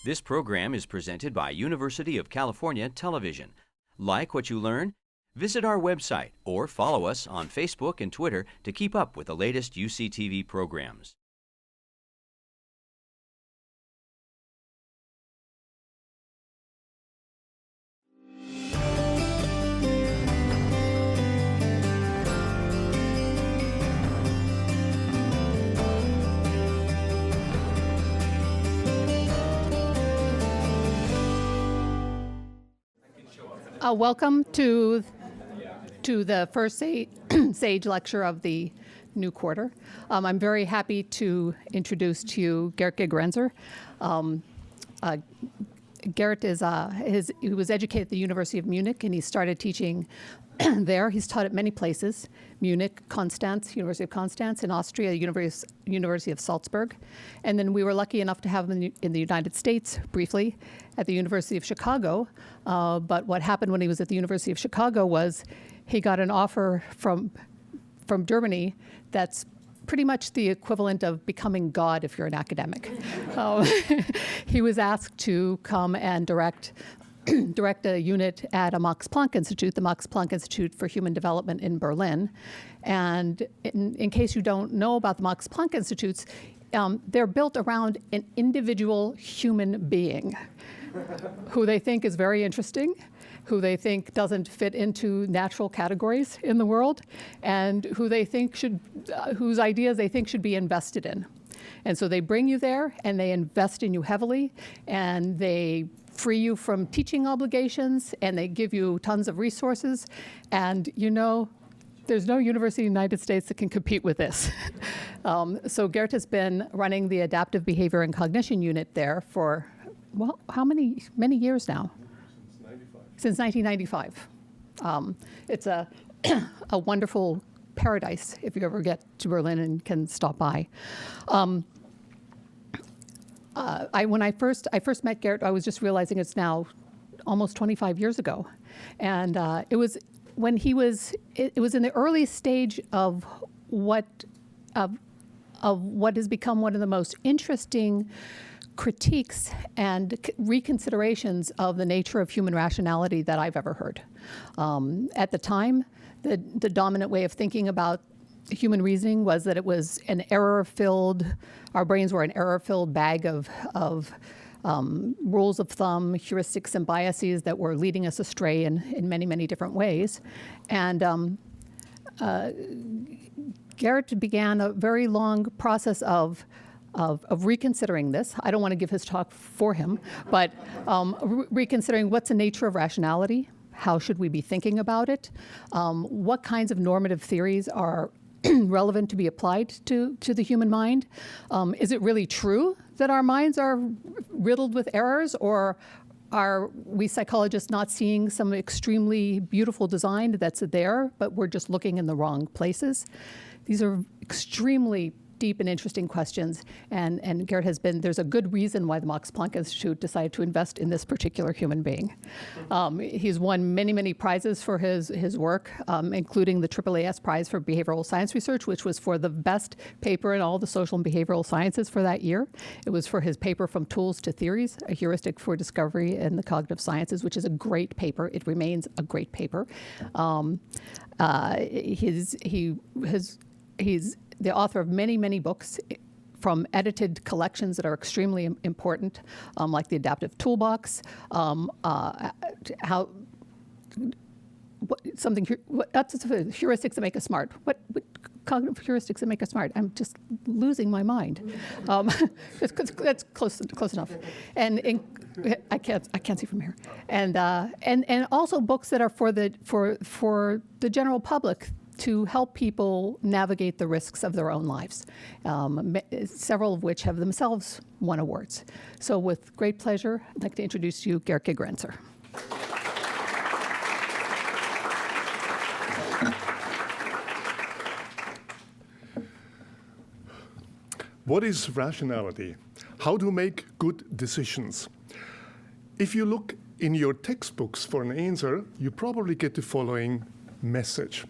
This program is presented by University of California Television. Like what you learn? Visit our website or follow us on Facebook and Twitter to keep up with the latest UCTV programs. Welcome to the first SAGE lecture of the new quarter. I'm very happy to introduce to you Gerd Gigerenzer. Gerd he was educated at the University of Munich, and he started teaching there. He's taught at many places: Munich, Konstanz, University of Konstanz, in Austria, University of Salzburg. And then we were lucky enough to have him in the United States briefly at the University of Chicago. But what happened when he was at the University of Chicago was he got an offer from Germany that's pretty much the equivalent of becoming God if you're an academic. He was asked to come and direct a unit at a Max Planck Institute, the Max Planck Institute for Human Development in Berlin. And in case you don't know about the Max Planck Institutes, they're built around an individual human being who they think is very interesting, who they think doesn't fit into natural categories in the world, and who they think whose ideas they think should be invested in. And so they bring you there and they invest in you heavily, and they free you from teaching obligations, and they give you tons of resources. And there's no university in the United States that can compete with this. So Gerd has been running the Adaptive Behavior and Cognition Unit there for, well, how many years now? Since 1995. It's a wonderful paradise if you ever get to Berlin and can stop by. When I first met Gerd, I was just realizing it's now almost 25 years ago, and it was when it was in the early stage of what has become one of the most interesting critiques and reconsiderations of the nature of human rationality that I've ever heard. At the time, the dominant way of thinking about human reasoning was that it was our brains were an error-filled bag of rules of thumb, heuristics, and biases that were leading us astray in many, many different ways. And Gerd began a very long process of reconsidering this. I don't want to give his talk for him, but reconsidering what's the nature of rationality, how should we be thinking about it, what kinds of normative theories are relevant to be applied to the human mind. Is it really true that our minds are riddled with errors, or are we psychologists not seeing some extremely beautiful design that's there, but we're just looking in the wrong places? These are extremely deep and interesting questions, and Gerd there's a good reason why the Max Planck Institute decided to invest in this particular human being. He's won many, many prizes for his work, including the AAAS Prize for Behavioral Science Research, which was for the best paper in all the social and behavioral sciences for that year. It was for his paper From Tools to Theories, a heuristic for discovery in the cognitive sciences, which is a great paper. It remains a great paper. He's the author of many, many books, from edited collections that are extremely important, like the Adaptive Toolbox, heuristics that make us smart. What cognitive heuristics that make us smart? I'm just losing my mind. That's close enough. And I can't see from here. And also books that are for the general public, to help people navigate the risks of their own lives, several of which have themselves won awards. So with great pleasure, I'd like to introduce you Gerd Gigerenzer. What is rationality? How to make good decisions? If you look in your textbooks for an answer, you probably get the following message.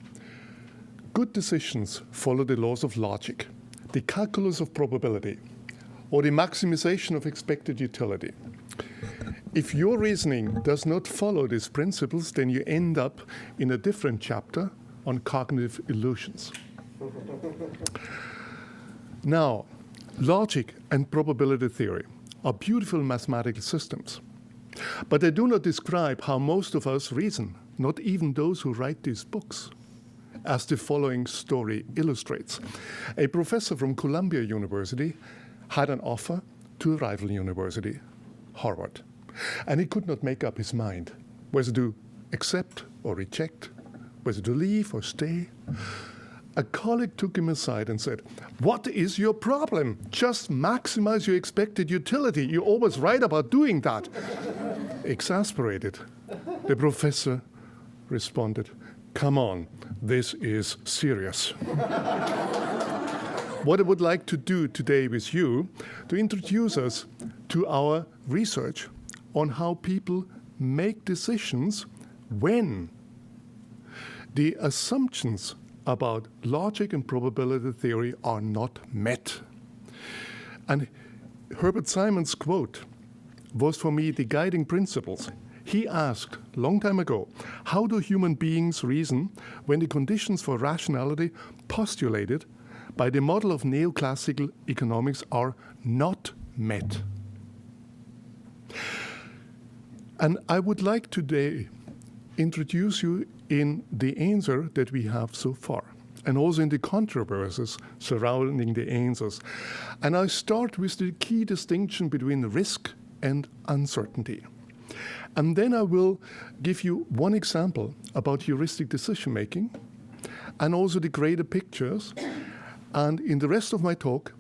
Good decisions follow the laws of logic, the calculus of probability, or the maximization of expected utility. if your reasoning does not follow these principles, then you end up in a different chapter on cognitive illusions. Now, logic and probability theory are beautiful mathematical systems, but they do not describe how most of us reason, not even those who write these books, as the following story illustrates. A professor from Columbia University had an offer to a rival university, Harvard, and he could not make up his mind whether to accept or reject, whether to leave or stay. A colleague took him aside and said, "What is your problem? Just maximize your expected utility. You're always right about doing that." Exasperated, the professor responded, "Come on, this is serious." What I would like to do today with you, to introduce us to our research on how people make decisions when the assumptions about logic and probability theory are not met. And Herbert Simon's quote was for me the guiding principles. He asked a long time ago, how do human beings reason when the conditions for rationality postulated by the model of neoclassical economics are not met? And I would like today introduce you in the answer that we have so far, and also in the controversies surrounding the answers. And I start with the key distinction between risk and uncertainty. And then I will give you one example about heuristic decision-making, and also the greater pictures. And in the rest of my talk,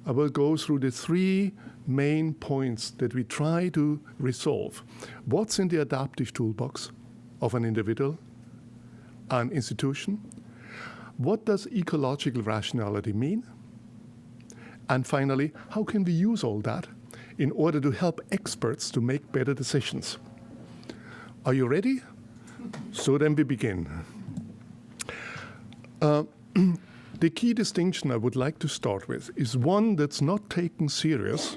I will go through the three main points that we try to resolve. What's in the adaptive toolbox of an individual, an institution? What does ecological rationality mean? And finally, how can we use all that in order to help experts to make better decisions? Are you ready? So then we begin. The key distinction I would like to start with is one that's not taken serious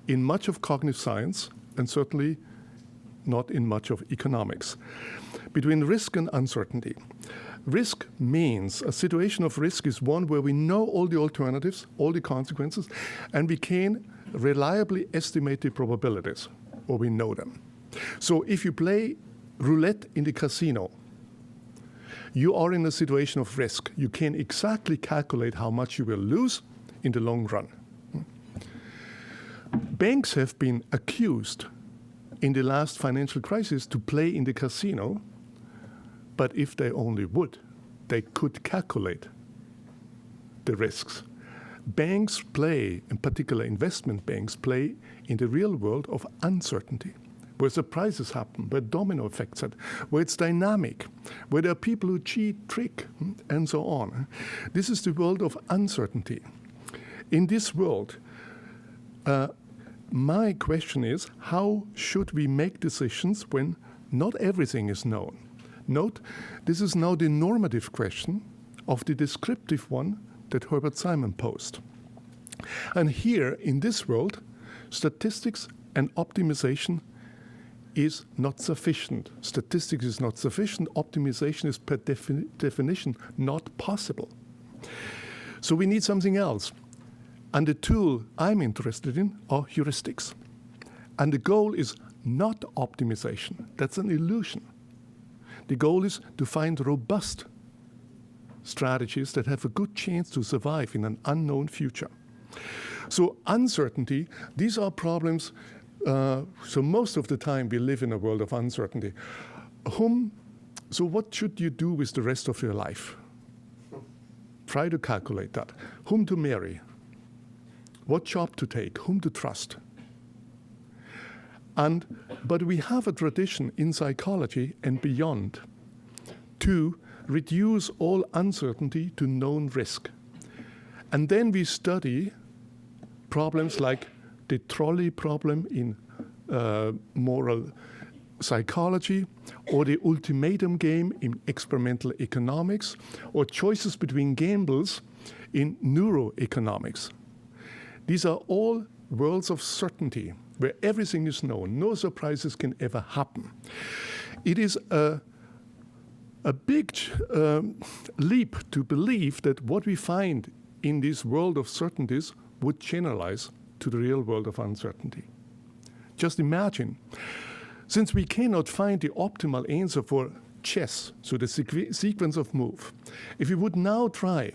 in much of cognitive science, and certainly not in much of economics, between risk and uncertainty. Risk means a situation of risk is one where we know all the alternatives, all the consequences, and we can reliably estimate the probabilities, or we know them. So if you play roulette in the casino, you are in a situation of risk. You can exactly calculate how much you will lose in the long run. Banks have been accused in the last financial crisis to play in the casino, but if they only would, they could calculate the risks. Banks play, in particular investment banks, play in the real world of uncertainty, where surprises happen, where domino effects happen, where it's dynamic, where there are people who cheat, trick, and so on. This is the world of uncertainty. In this world, my question is, how should we make decisions when not everything is known? Note, this is now the normative question of the descriptive one that Herbert Simon posed. And here, in this world, statistics and optimization is not sufficient. Statistics is not sufficient. Optimization is per definition not possible. So we need something else. And the tool I'm interested in are heuristics. And the goal is not optimization. That's an illusion. The goal is to find robust strategies that have a good chance to survive in an unknown future. So uncertainty, these are problems. So most of the time we live in a world of uncertainty. So what should you do with the rest of your life? Try to calculate that. Whom to marry? What job to take? Whom to trust? But we have a tradition in psychology and beyond to reduce all uncertainty to known risk. And then we study problems like the trolley problem in moral psychology, or the ultimatum game in experimental economics, or choices between gambles in neuroeconomics. These are all worlds of certainty, where everything is known, no surprises can ever happen. It is a big leap to believe that what we find in this world of certainties would generalize to the real world of uncertainty. Just imagine, since we cannot find the optimal answer for chess, so the sequence of move, if we would now try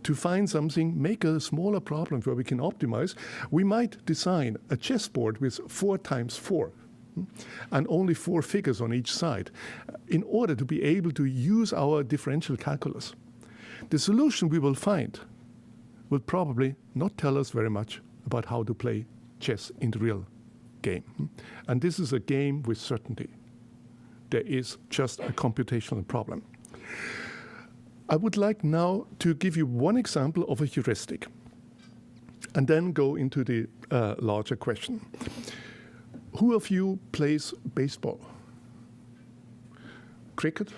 to find something, make a smaller problem where we can optimize, we might design a chessboard with 4 times 4 and only 4 figures on each side in order to be able to use our differential calculus. The solution we will find will probably not tell us very much about how to play chess in the real game. And this is a game with certainty. There is just a computational problem. I would like now to give you one example of a heuristic and then go into the larger question. Who of you plays baseball? Cricket?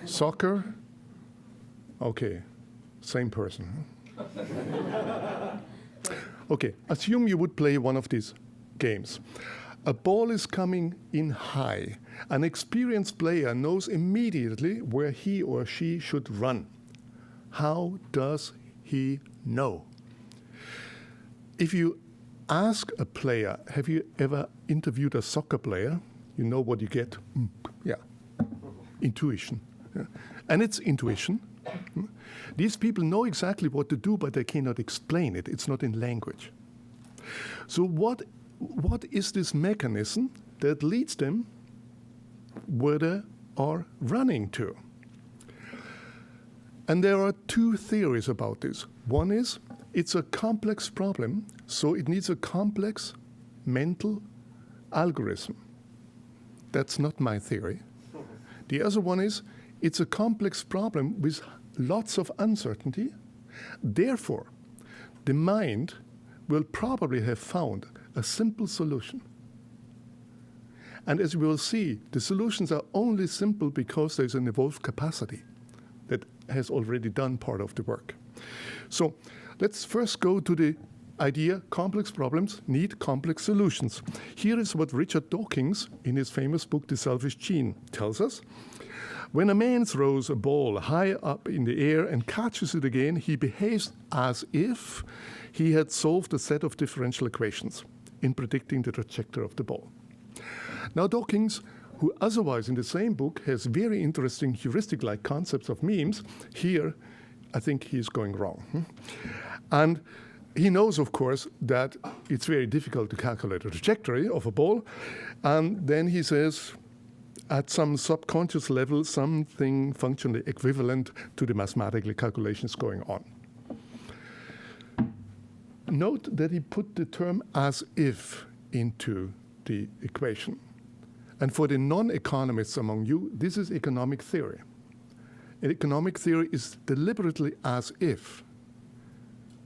Soccer? Okay, same person. Okay, assume you would play one of these games. A ball is coming in high. An experienced player knows immediately where he or she should run. How does he know? If you ask a player, have you ever interviewed a soccer player? You know what you get? Yeah, intuition. Yeah. And it's intuition. These people know exactly what to do, but they cannot explain it. It's not in language. So what is this mechanism that leads them where they are running to? And there are 2 theories about this. One is it's a complex problem, so it needs a complex mental algorithm. That's not my theory. The other one is it's a complex problem with lots of uncertainty. Therefore, the mind will probably have found a simple solution. And as we will see, the solutions are only simple because there's an evolved capacity that has already done part of the work. So let's first go to the idea complex problems need complex solutions. Here is what Richard Dawkins, in his famous book, The Selfish Gene, tells us. When a man throws a ball high up in the air and catches it again, he behaves as if he had solved a set of differential equations in predicting the trajectory of the ball. Now Dawkins, who otherwise in the same book has very interesting heuristic-like concepts of memes, here I think he's going wrong. And he knows, of course, that it's very difficult to calculate the trajectory of a ball. And then he says, at some subconscious level, something functionally equivalent to the mathematical calculations going on. Note that he put the term as if into the equation. And for the non-economists among you, this is economic theory. And economic theory is deliberately as if.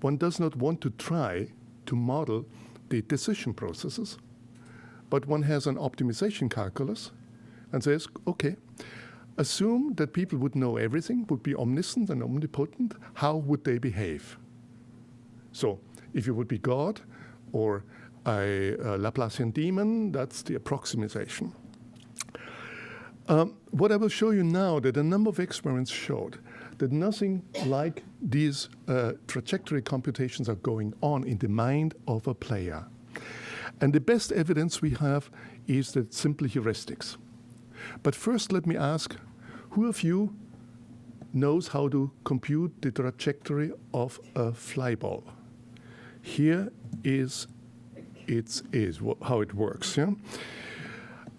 One does not want to try to model the decision processes, but one has an optimization calculus and says, okay, assume that people would know everything, would be omniscient and omnipotent. How would they behave? So if you would be God or a Laplacian demon, that's the approximation. What I will show you now, that a number of experiments showed that nothing like these trajectory computations are going on in the mind of a player. And the best evidence we have is that simply heuristics. But first let me ask, who of you knows how to compute the trajectory of a fly ball? Here is how it works. Yeah?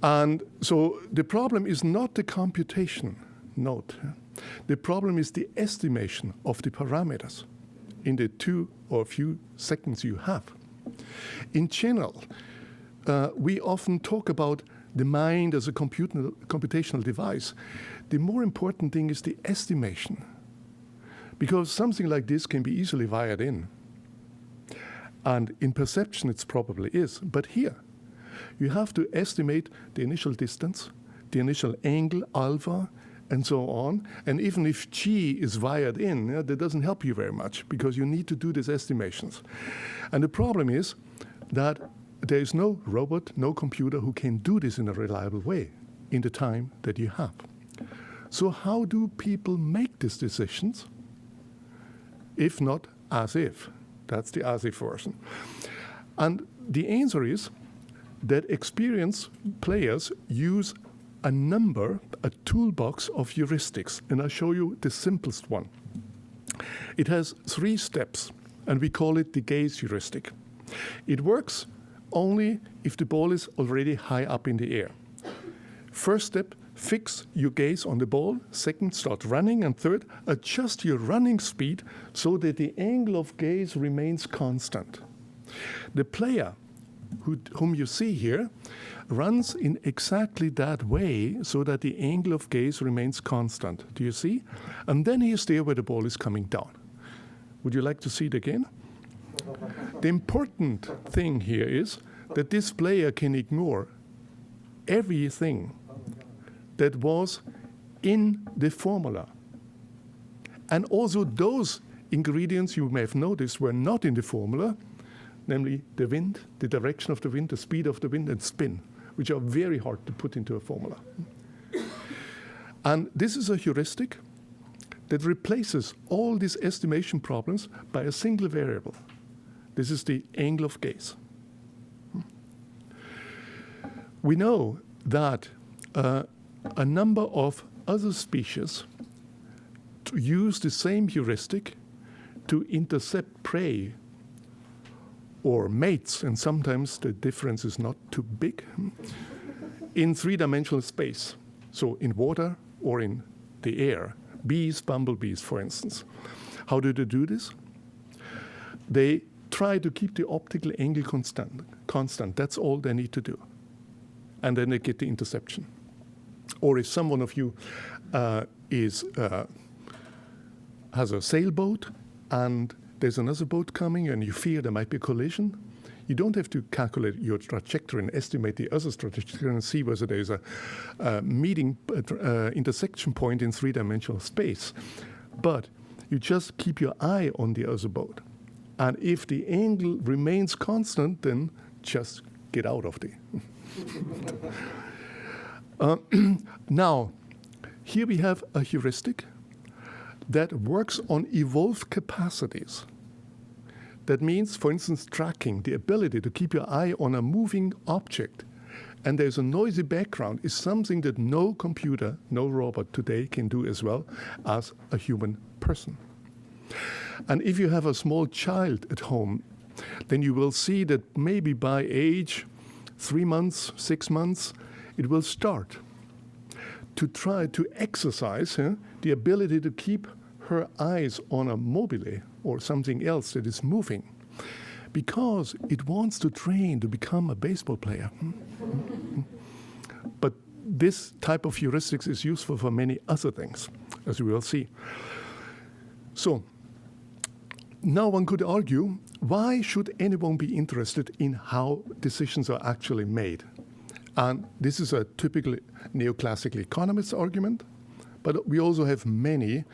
And so the problem is not the computation, note. The problem is the estimation of the parameters in the 2 or few seconds you have. In general, we often talk about the mind as a computational device. The more important thing is the estimation, because something like this can be easily wired in. And in perception, it probably is. But here, you have to estimate the initial distance, the initial angle, alpha, and so on. And even if G is wired in, that doesn't help you very much because you need to do these estimations. And the problem is that there is no robot, no computer who can do this in a reliable way in the time that you have. So how do people make these decisions if not as if? That's the as if version. And the answer is that experienced players use a toolbox of heuristics. And I'll show you the simplest one. It has 3 steps, and we call it the gaze heuristic. It works only if the ball is already high up in the air. First step, fix your gaze on the ball. Second, start running. And third, adjust your running speed so that the angle of gaze remains constant. The player whom you see here runs in exactly that way so that the angle of gaze remains constant. Do you see? And then he is there where the ball is coming down. Would you like to see it again? The important thing here is that this player can ignore everything that was in the formula. And also those ingredients you may have noticed were not in the formula, namely the wind, the direction of the wind, the speed of the wind, and spin, which are very hard to put into a formula. And this is a heuristic that replaces all these estimation problems by a single variable. This is the angle of gaze. We know that a number of other species use the same heuristic to intercept prey or mates, and sometimes the difference is not too big, in 3-dimensional space. So in water or in the air. Bees, bumblebees, for instance. How do they do this? They try to keep the optical angle constant. That's all they need to do. And then they get the interception. Or if someone of you has a sailboat and there's another boat coming and you fear there might be a collision, you don't have to calculate your trajectory and estimate the other trajectory and see whether there's a intersection point in 3-dimensional space. But you just keep your eye on the other boat. And if the angle remains constant, then just get out of the... Now, here we have a heuristic that works on evolved capacities. That means, for instance, tracking, the ability to keep your eye on a moving object. And there's a noisy background is something that no computer, no robot today can do as well as a human person. And if you have a small child at home, then you will see that maybe by age 3 months, 6 months, it will start to try to exercise the ability to keep her eyes on a mobile or something else that is moving, because it wants to train to become a baseball player. But this type of heuristics is useful for many other things, as we will see. So now one could argue, why should anyone be interested in how decisions are actually made? And this is a typical neoclassical economist argument, but we also have many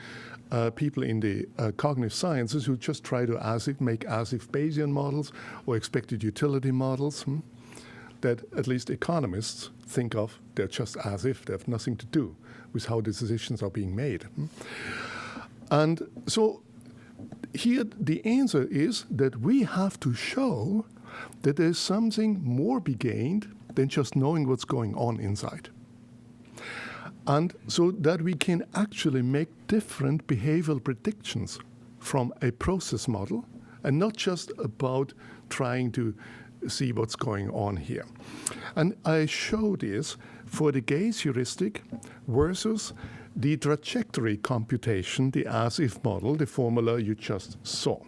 people in the cognitive sciences who just try to make as-if Bayesian models or expected utility models that at least economists think of. They're just as if, they have nothing to do with how decisions are being made. And so here the answer is that we have to show that there's something more be gained than just knowing what's going on inside. And so that we can actually make different behavioral predictions from a process model and not just about trying to see what's going on here. And I show this for the gaze heuristic versus the trajectory computation, the as-if model, the formula you just saw.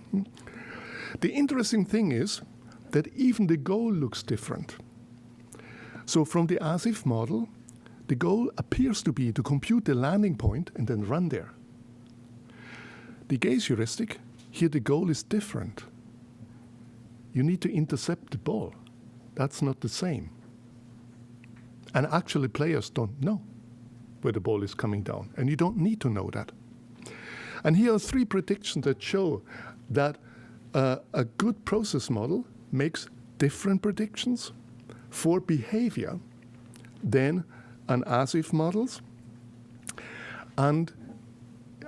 The interesting thing is that even the goal looks different. So from the as-if model, the goal appears to be to compute the landing point and then run there. The gaze heuristic, here the goal is different. You need to intercept the ball. That's not the same. And actually players don't know where the ball is coming down, and you don't need to know that. And here are 3 predictions that show that a good process model makes different predictions for behavior than an as-if models, and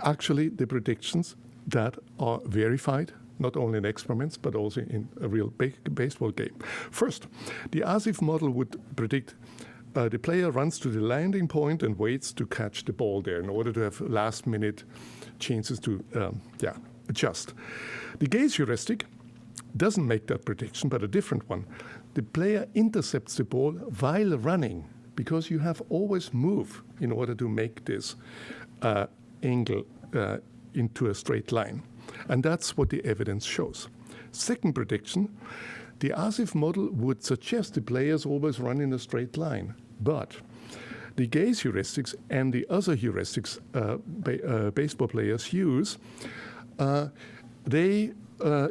actually the predictions that are verified, not only in experiments, but also in a real baseball game. First, the as-if model would predict the player runs to the landing point and waits to catch the ball there in order to have last-minute chances to adjust. The gaze heuristic doesn't make that prediction, but a different one. The player intercepts the ball while running, because you have always move in order to make this angle into a straight line. And that's what the evidence shows. Second prediction, the as-if model would suggest the players always run in a straight line. But the gaze heuristics and the other heuristics baseball players use, they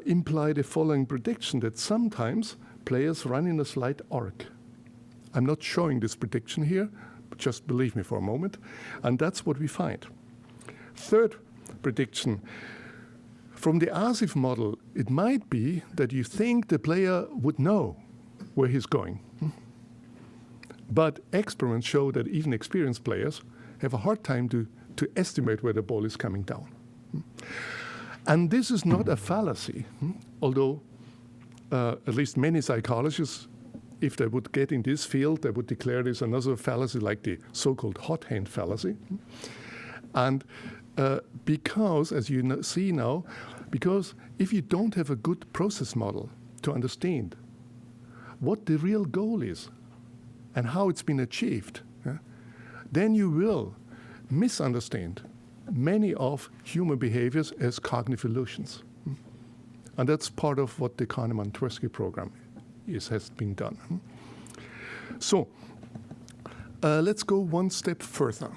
imply the following prediction, that sometimes players run in a slight arc. I'm not showing this prediction here, but just believe me for a moment. And that's what we find. Third prediction, from the as-if model, it might be that you think the player would know where he's going. But experiments show that even experienced players have a hard time to estimate where the ball is coming down. And this is not a fallacy, although at least many psychologists, if they would get in this field, they would declare this another fallacy, like the so-called hot hand fallacy. And because, as you see now, because if you don't have a good process model to understand what the real goal is and how it's been achieved, then you will misunderstand many of human behaviors as cognitive illusions. And that's part of what the Kahneman-Tversky program has been done. So let's go one step further.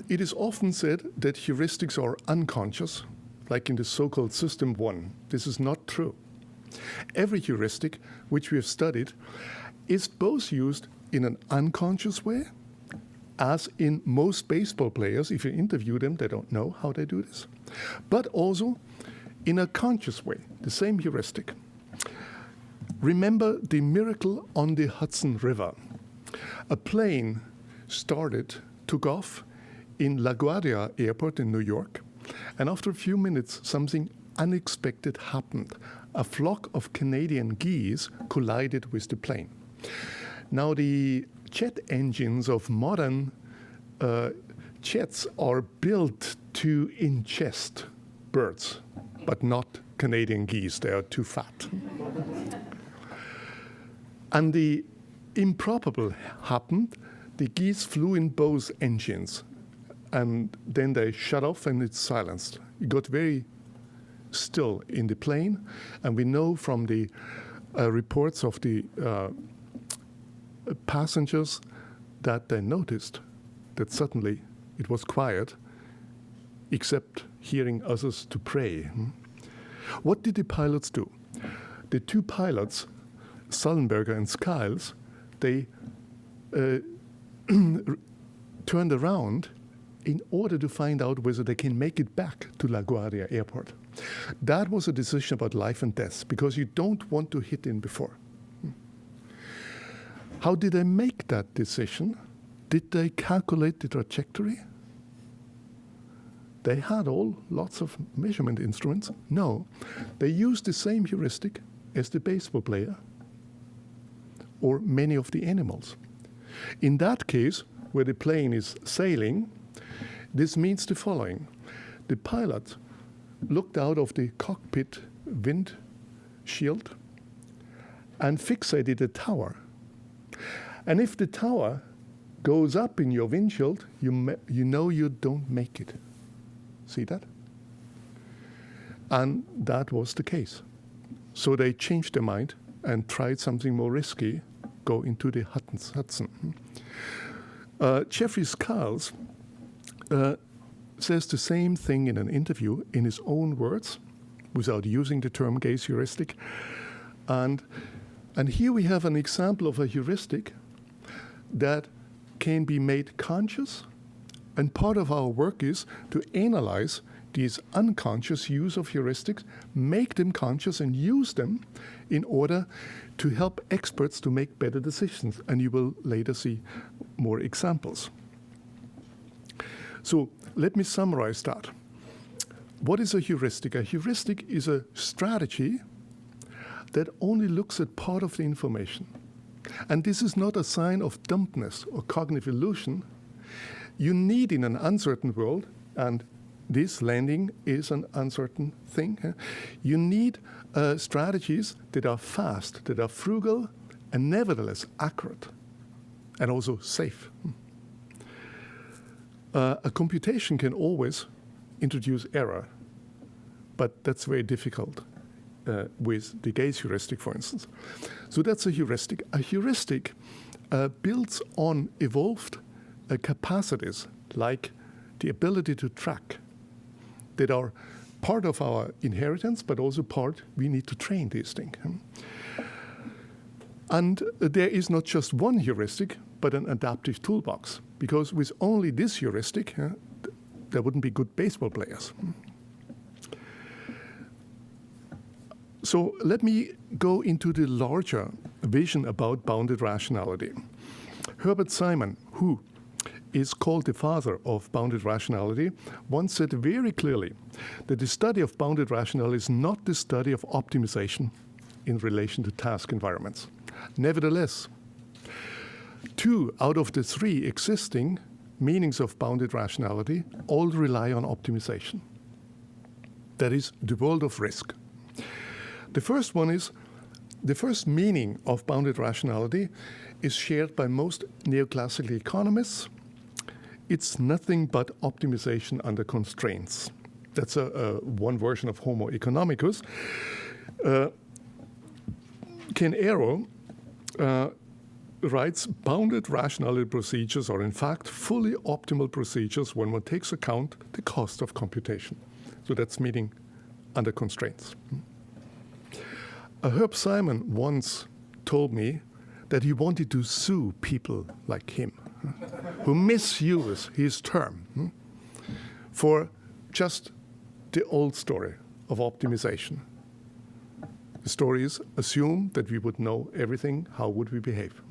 It is often said that heuristics are unconscious, like in the so-called System 1. This is not true. Every heuristic which we have studied is both used in an unconscious way, as in most baseball players. If you interview them, they don't know how they do this, but also in a conscious way, the same heuristic. Remember the miracle on the Hudson River. A plane took off in LaGuardia Airport in New York, and after a few minutes, something unexpected happened. A flock of Canadian geese collided with the plane. Now, the jet engines of modern jets are built to ingest birds, but not Canadian geese. They are too fat. And the improbable happened. The geese flew in both engines, and then they shut off and it's silenced. It got very still in the plane, and we know from the reports of the passengers that they noticed that suddenly it was quiet, except hearing others to pray. What did the pilots do? The 2 pilots, Sullenberger and Skiles, they turned around in order to find out whether they can make it back to LaGuardia Airport. That was a decision about life and death, because you don't want to hit in before. How did they make that decision? Did they calculate the trajectory? They had lots of measurement instruments. No, they used the same heuristic as the baseball player or many of the animals. In that case, where the plane is sailing, this means the following. The pilot looked out of the cockpit windshield and fixated the tower. And if the tower goes up in your windshield, you know you don't make it. See that? And that was the case. So they changed their mind and tried something more risky, go into the Hudson. Jeffrey Skiles says the same thing in an interview in his own words, without using the term gaze heuristic. And here we have an example of a heuristic that can be made conscious, and part of our work is to analyze these unconscious use of heuristics, make them conscious and use them in order to help experts to make better decisions. And you will later see more examples. So let me summarize that. What is a heuristic? A heuristic is a strategy that only looks at part of the information. And this is not a sign of dumbness or cognitive illusion. You need, in an uncertain world, and this landing is an uncertain thing, you need strategies that are fast, that are frugal, and nevertheless accurate, and also safe. A computation can always introduce error, but that's very difficult with the gaze heuristic, for instance. So that's a heuristic. A heuristic builds on evolved capacities, like the ability to track, that are part of our inheritance, but also part we need to train these things. And there is not just one heuristic, but an adaptive toolbox, because with only this heuristic, there wouldn't be good baseball players. So let me go into the larger vision about bounded rationality. Herbert Simon, who is called the father of bounded rationality, once said very clearly that the study of bounded rationality is not the study of optimization in relation to task environments. Nevertheless, 2 out of the 3 existing meanings of bounded rationality all rely on optimization. That is the world of risk. The first one is, the first meaning of bounded rationality is shared by most neoclassical economists. It's nothing but optimization under constraints. That's one version of Homo economicus. Ken Arrow writes, bounded rationality procedures are in fact fully optimal procedures when one takes account the cost of computation. So that's meaning under constraints. Herb Simon once told me that he wanted to sue people like him, who misuse his term for just the old story of optimization. The story is, assume that we would know everything, how would we behave?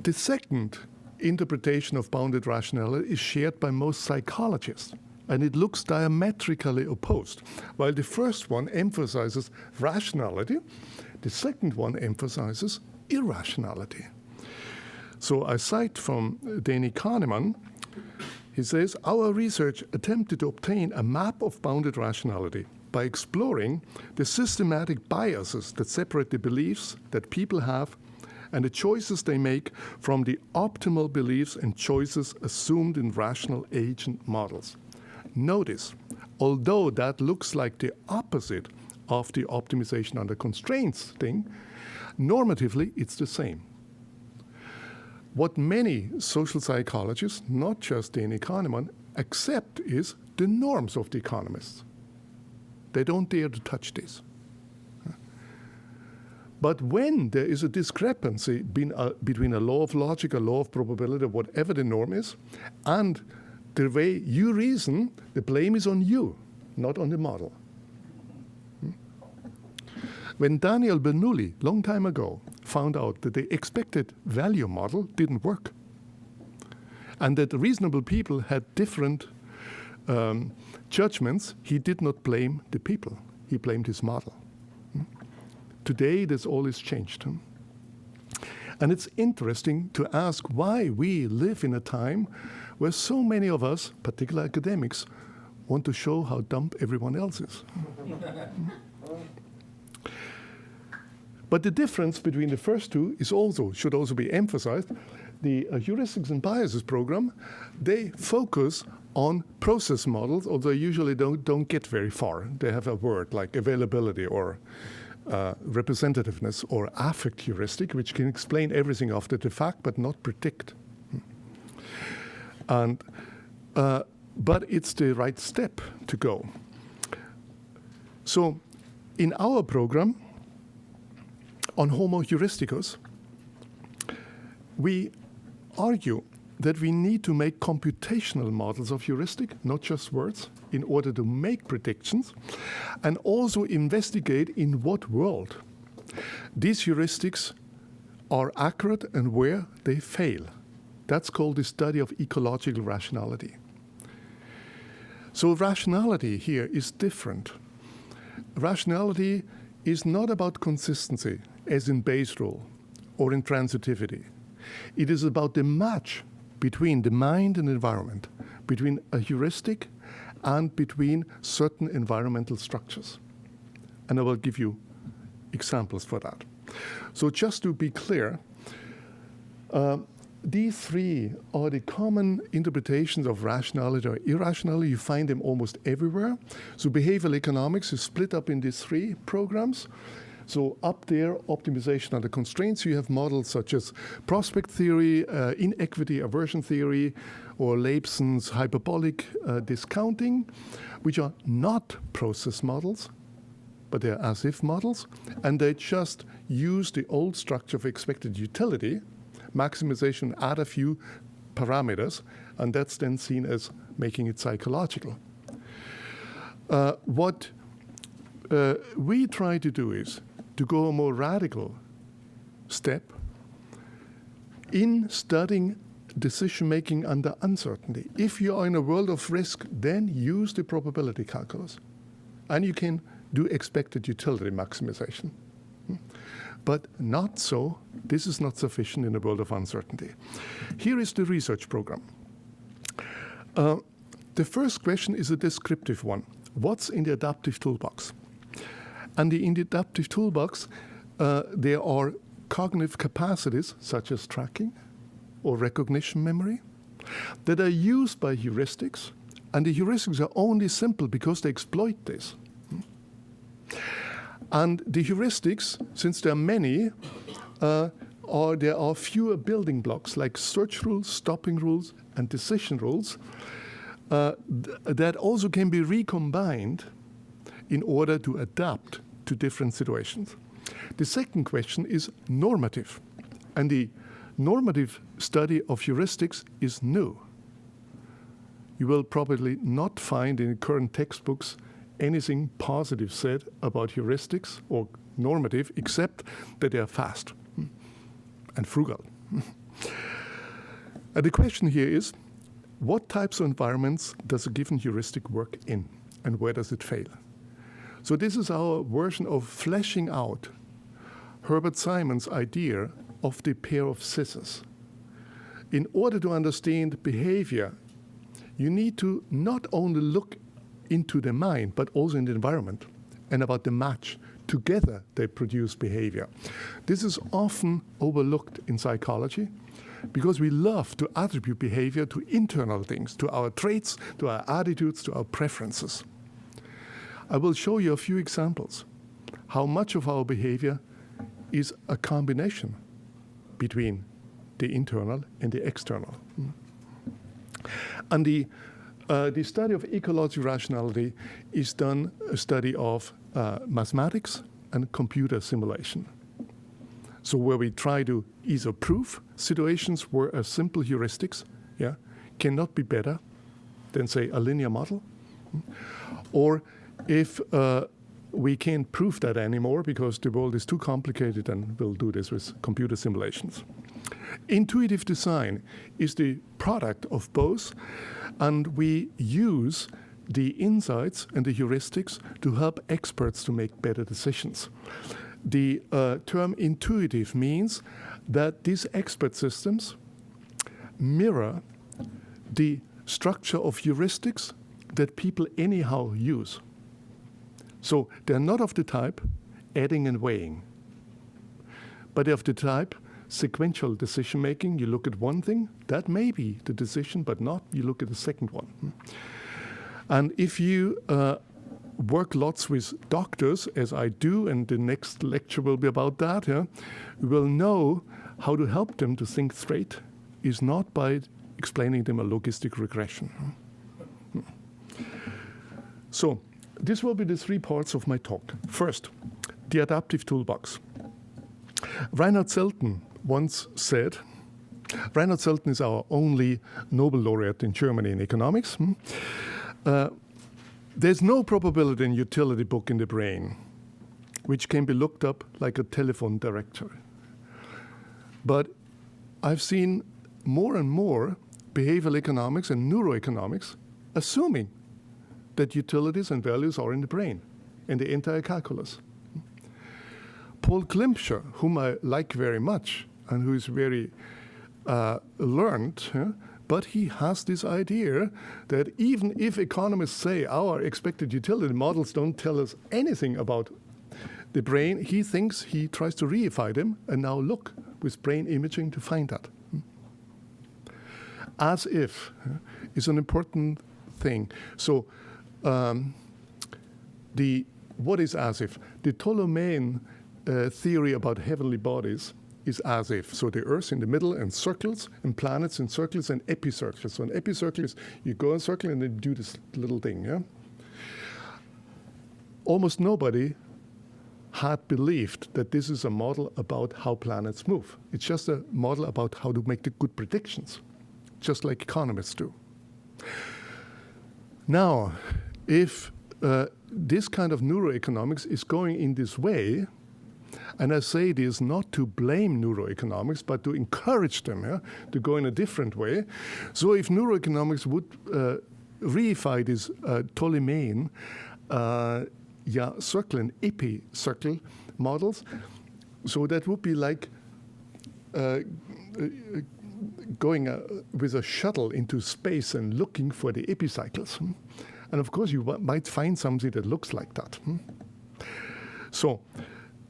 The second interpretation of bounded rationality is shared by most psychologists, and it looks diametrically opposed. While the first one emphasizes rationality, the second one emphasizes irrationality. So I cite from Danny Kahneman. He says, our research attempted to obtain a map of bounded rationality by exploring the systematic biases that separate the beliefs that people have and the choices they make from the optimal beliefs and choices assumed in rational agent models. Notice, although that looks like the opposite of the optimization under constraints thing, normatively it's the same. What many social psychologists, not just Danny Kahneman, accept is the norms of the economists. They don't dare to touch this. But when there is a discrepancy between a law of logic, a law of probability, whatever the norm is, and the way you reason, the blame is on you, not on the model. When Daniel Bernoulli, long time ago, found out that the expected value model didn't work, and that reasonable people had different judgments, he did not blame the people. He blamed his model. Today, this all is changed. And it's interesting to ask why we live in a time where so many of us, particularly academics, want to show how dumb everyone else is. But the difference between the first two should also be emphasized. The Heuristics and Biases program, they focus on process models, although usually don't get very far. They have a word like availability or representativeness or affect heuristic, which can explain everything after the fact but not predict. And but it's the right step to go. So in our program on Homo Heuristicus, we argue that we need to make computational models of heuristic, not just words, in order to make predictions, and also investigate in what world these heuristics are accurate and where they fail. That's called the study of ecological rationality. So rationality here is different. Rationality is not about consistency, as in Bayes' rule, or in transitivity. It is about the match between the mind and environment, between a heuristic and between certain environmental structures. And I will give you examples for that. So just to be clear, these three are the common interpretations of rationality or irrationality. You find them almost everywhere. So behavioral economics is split up in these three programs. So up there, optimization under constraints, you have models such as prospect theory, inequity aversion theory, or Leibson's hyperbolic discounting, which are not process models, but they're as-if models, and they just use the old structure of expected utility, maximization, add a few parameters, and that's then seen as making it psychological. What we try to do is to go a more radical step in studying decision-making under uncertainty. If you are in a world of risk, then use the probability calculus. And you can do expected utility maximization. But not so. This is not sufficient in a world of uncertainty. Here is the research program. The first question is a descriptive one. What's in the adaptive toolbox? And in the adaptive toolbox, there are cognitive capacities, such as tracking or recognition memory, that are used by heuristics. And the heuristics are only simple because they exploit this. And the heuristics, since there are many, there are fewer building blocks, like search rules, stopping rules, and decision rules, that also can be recombined in order to adapt to different situations. The second question is normative. And the normative study of heuristics is new. You will probably not find in current textbooks anything positive said about heuristics or normative, except that they are fast and frugal. And the question here is, what types of environments does a given heuristic work in, and where does it fail? So this is our version of fleshing out Herbert Simon's idea of the pair of scissors. In order to understand behavior, you need to not only look into the mind, but also in the environment, and about the match. Together, they produce behavior. This is often overlooked in psychology, because we love to attribute behavior to internal things, to our traits, to our attitudes, to our preferences. I will show you a few examples, how much of our behavior is a combination between the internal and the external. And the study of ecological rationality is done a study of mathematics and computer simulation. So where we try to either prove situations where a simple heuristics cannot be better than, say, a linear model, or if we can't prove that anymore because the world is too complicated, and we'll do this with computer simulations. Intuitive design is the product of both, and we use the insights and the heuristics to help experts to make better decisions. The term intuitive means that these expert systems mirror the structure of heuristics that people anyhow use. So they're not of the type adding and weighing, but they're of the type sequential decision making. You look at one thing, that may be the decision, but not, you look at the second one. And if you work lots with doctors, as I do, and the next lecture will be about that, you will know how to help them to think straight is not by explaining them a logistic regression. So this will be the three parts of my talk. First, the adaptive toolbox. Reinhard Selten once said, Reinhard Selten is our only Nobel laureate in Germany in economics. There's no probability in utility book in the brain which can be looked up like a telephone directory. But I've seen more and more behavioral economics and neuroeconomics assuming that utilities and values are in the brain, in the entire calculus. Paul Klimscher, whom I like very much and who is very learned, but he has this idea that even if economists say our expected utility models don't tell us anything about the brain, he tries to reify them and now look with brain imaging to find that. As if is an important thing. So what is as if? The Ptolemean theory about heavenly bodies is as if. So the Earth in the middle and circles, and planets in circles and epicircles. So an epicircle is you go in a circle and then do this little thing. Yeah? Almost nobody had believed that this is a model about how planets move. It's just a model about how to make the good predictions, just like economists do. Now, if this kind of neuroeconomics is going in this way, and I say this not to blame neuroeconomics, but to encourage them to go in a different way. So if neuroeconomics would reify this Ptolemean circle and epicircle models, so that would be like going with a shuttle into space and looking for the epicycles. And of course, you might find something that looks like that. So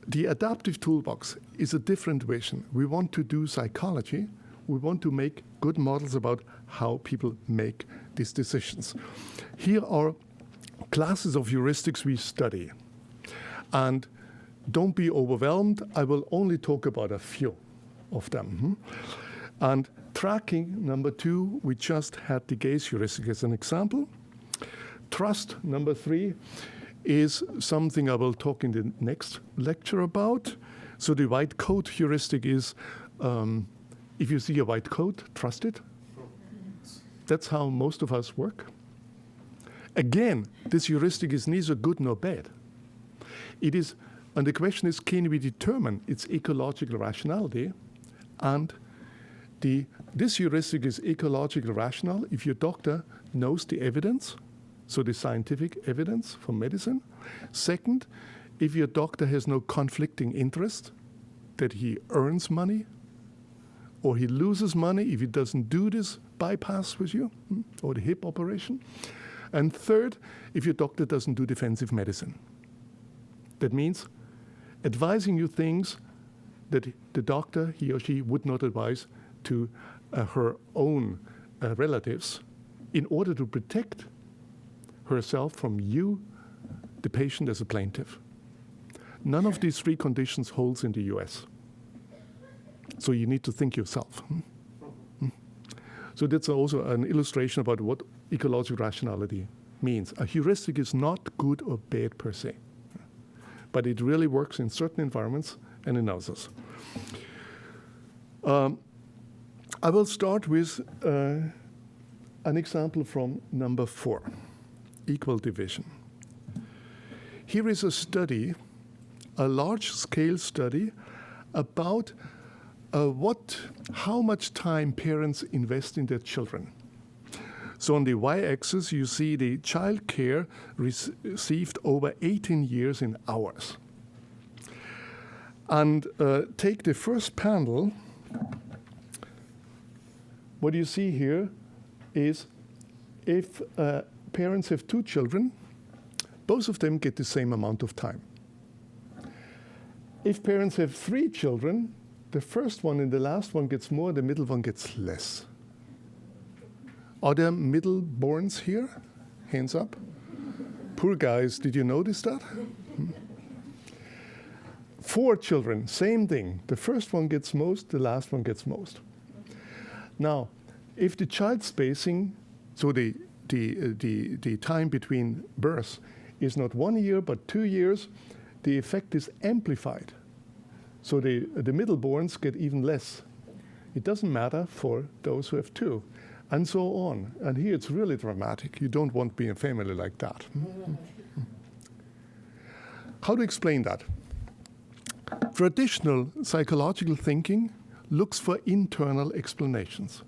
the adaptive toolbox is a different vision. We want to do psychology. We want to make good models about how people make these decisions. Here are classes of heuristics we study. And don't be overwhelmed. I will only talk about a few of them. And tracking, number 2, we just had the gaze heuristic as an example. Trust, number 3, is something I will talk in the next lecture about. So the white coat heuristic is, if you see a white coat, trust it. That's how most of us work. Again, this heuristic is neither good nor bad. It is, and the question is, can we determine its ecological rationality? And this heuristic is ecological rational if your doctor knows the evidence, so the scientific evidence for medicine. Second, if your doctor has no conflicting interest, that he earns money or he loses money if he doesn't do this bypass with you or the hip operation. And third, if your doctor doesn't do defensive medicine. That means advising you things that the doctor, he or she, would not advise to her own relatives in order to protect herself from you, the patient, as a plaintiff. None of these 3 conditions holds in the US. So you need to think yourself. So that's also an illustration about what ecological rationality means. A heuristic is not good or bad per se, but it really works in certain environments and in others. I will start with an example from number 4, equal division. Here is a study, a large-scale study about how much time parents invest in their children. So on the y-axis, you see the child care received over 18 years in hours. And take the first panel. What you see here is if parents have 2 children, both of them get the same amount of time. If parents have 3 children, the first one and the last one gets more, the middle one gets less. Are there middle-borns here? Hands up. Poor guys, did you notice that? 4 children, same thing. The first one gets most, the last one gets most. Now, if the child spacing, so the time between births is not 1 year but 2 years, the effect is amplified. So the middleborns get even less It doesn't matter for those who have 2, and so on. And here it's really dramatic. You don't want to be in a family like that. How to explain that? Traditional psychological thinking looks for internal explanations,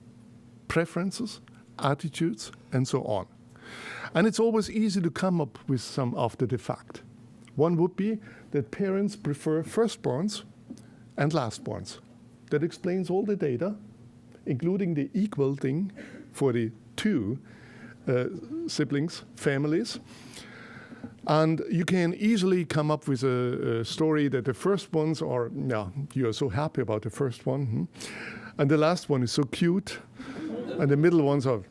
preferences, attitudes, and so on. And it's always easy to come up with some after the fact. One would be that parents prefer firstborns and lastborns. That explains all the data, including the equal thing for the 2 siblings, families. And you can easily come up with a story that the first ones are, you are so happy about the first one, and the last one is so cute, and the middle ones are,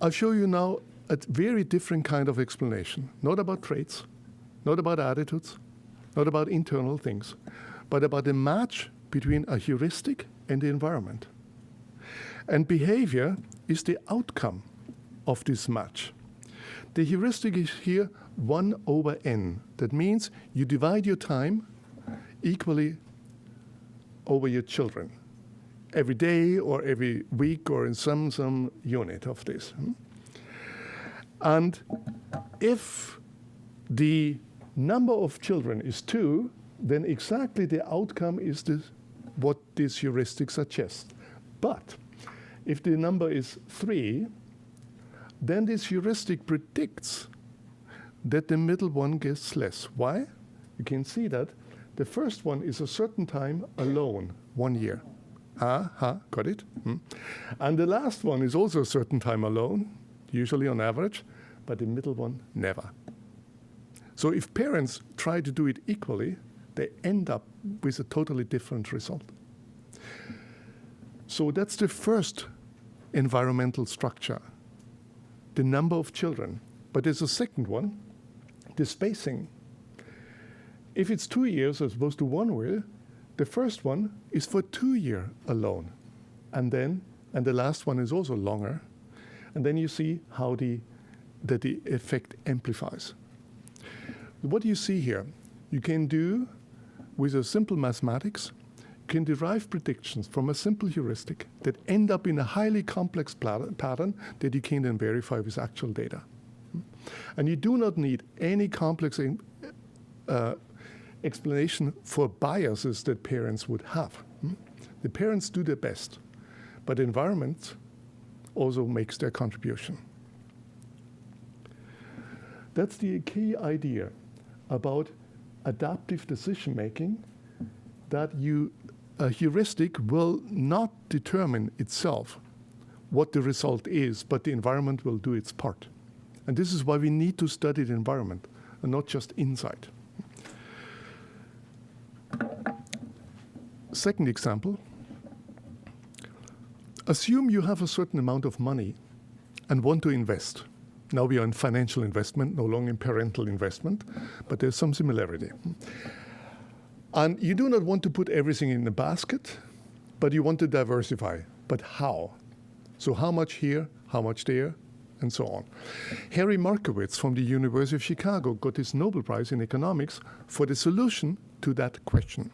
I'll show you now a very different kind of explanation, not about traits, not about attitudes, not about internal things, but about the match between a heuristic and the environment. And behavior is the outcome of this match. The heuristic is here 1/n. That means you divide your time equally over your children, every day or every week or in some unit of this. And if the number of children is 2, then exactly the outcome is what this heuristic suggests. But if the number is 3, then this heuristic predicts that the middle one gets less. Why? You can see that the first one is a certain time alone, 1 year. Got it? And the last one is also a certain time alone, usually on average, but the middle one, never. So if parents try to do it equally, they end up with a totally different result. So that's the first environmental structure, the number of children. But there's a second one, the spacing. If it's 2 years as opposed to 1 year, the first one is for 2 years alone. And the last one is also longer. And then you see how that the effect amplifies. What do you see here? You can do, with a simple mathematics, you can derive predictions from a simple heuristic that end up in a highly complex pattern that you can then verify with actual data. And you do not need any complex explanation for biases that parents would have. The parents do their best, but the environment also makes their contribution. That's the key idea about adaptive decision making, that a heuristic will not determine itself what the result is, but the environment will do its part. And this is why we need to study the environment and not just insight. Second example, assume you have a certain amount of money and want to invest. Now we are in financial investment, no longer in parental investment, but there's some similarity. And you do not want to put everything in a basket, but you want to diversify. But how? So how much here, how much there, and so on. Harry Markowitz from the University of Chicago got his Nobel Prize in economics for the solution to that question.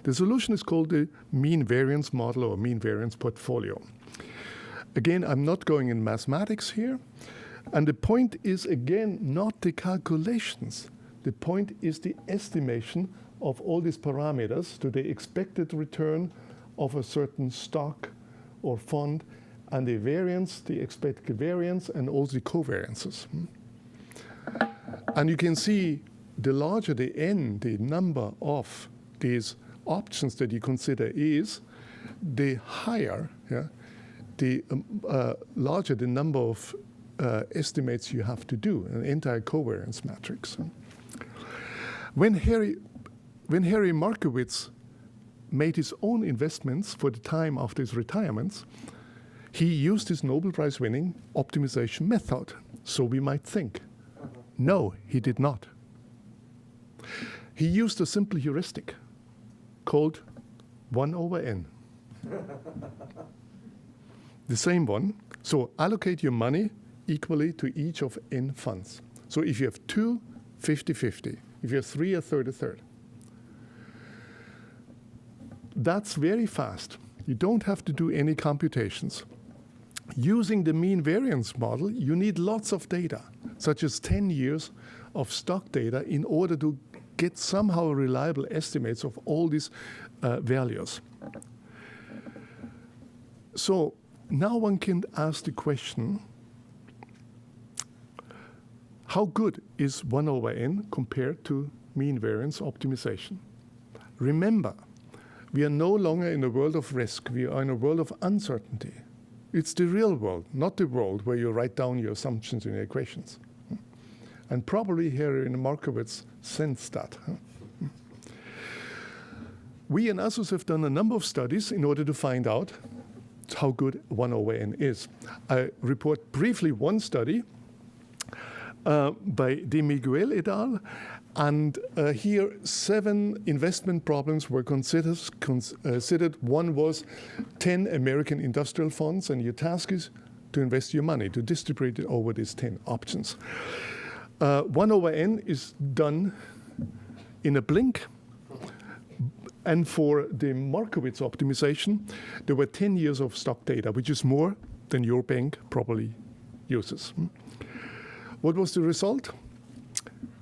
The solution is called the mean variance model or mean variance portfolio. Again, I'm not going in mathematics here. And the point is, again, not the calculations. The point is the estimation of all these parameters to the expected return of a certain stock or fund, and the variance, the expected variance, and also the covariances. And you can see the larger the n, the number of these options that you consider is, the higher, the larger the number of estimates you have to do, an entire covariance matrix. When Harry Markowitz made his own investments for the time after his retirements, he used his Nobel Prize winning optimization method. So we might think, no, he did not. He used a simple heuristic called 1/n. The same one. So allocate your money equally to each of n funds. So if you have two 50-50, If you're 3, a third, a third. That's very fast. You don't have to do any computations. Using the mean variance model, you need lots of data, such as 10 years of stock data, in order to get somehow reliable estimates of all these values. So now one can ask the question, how good is 1 over n compared to mean variance optimization? Remember, we are no longer in a world of risk. We are in a world of uncertainty. It's the real world, not the world where you write down your assumptions in your equations. And probably here in Markowitz sense that. We in ASUS have done a number of studies in order to find out how good 1 over n is. I report briefly one study by De Miguel et al. And here 7 investment problems were considered. One was 10 American industrial funds, and your task is to invest your money, to distribute it over these 10 options. 1 over n is done in a blink. And for the Markowitz optimization, there were 10 years of stock data, which is more than your bank probably uses. What was the result?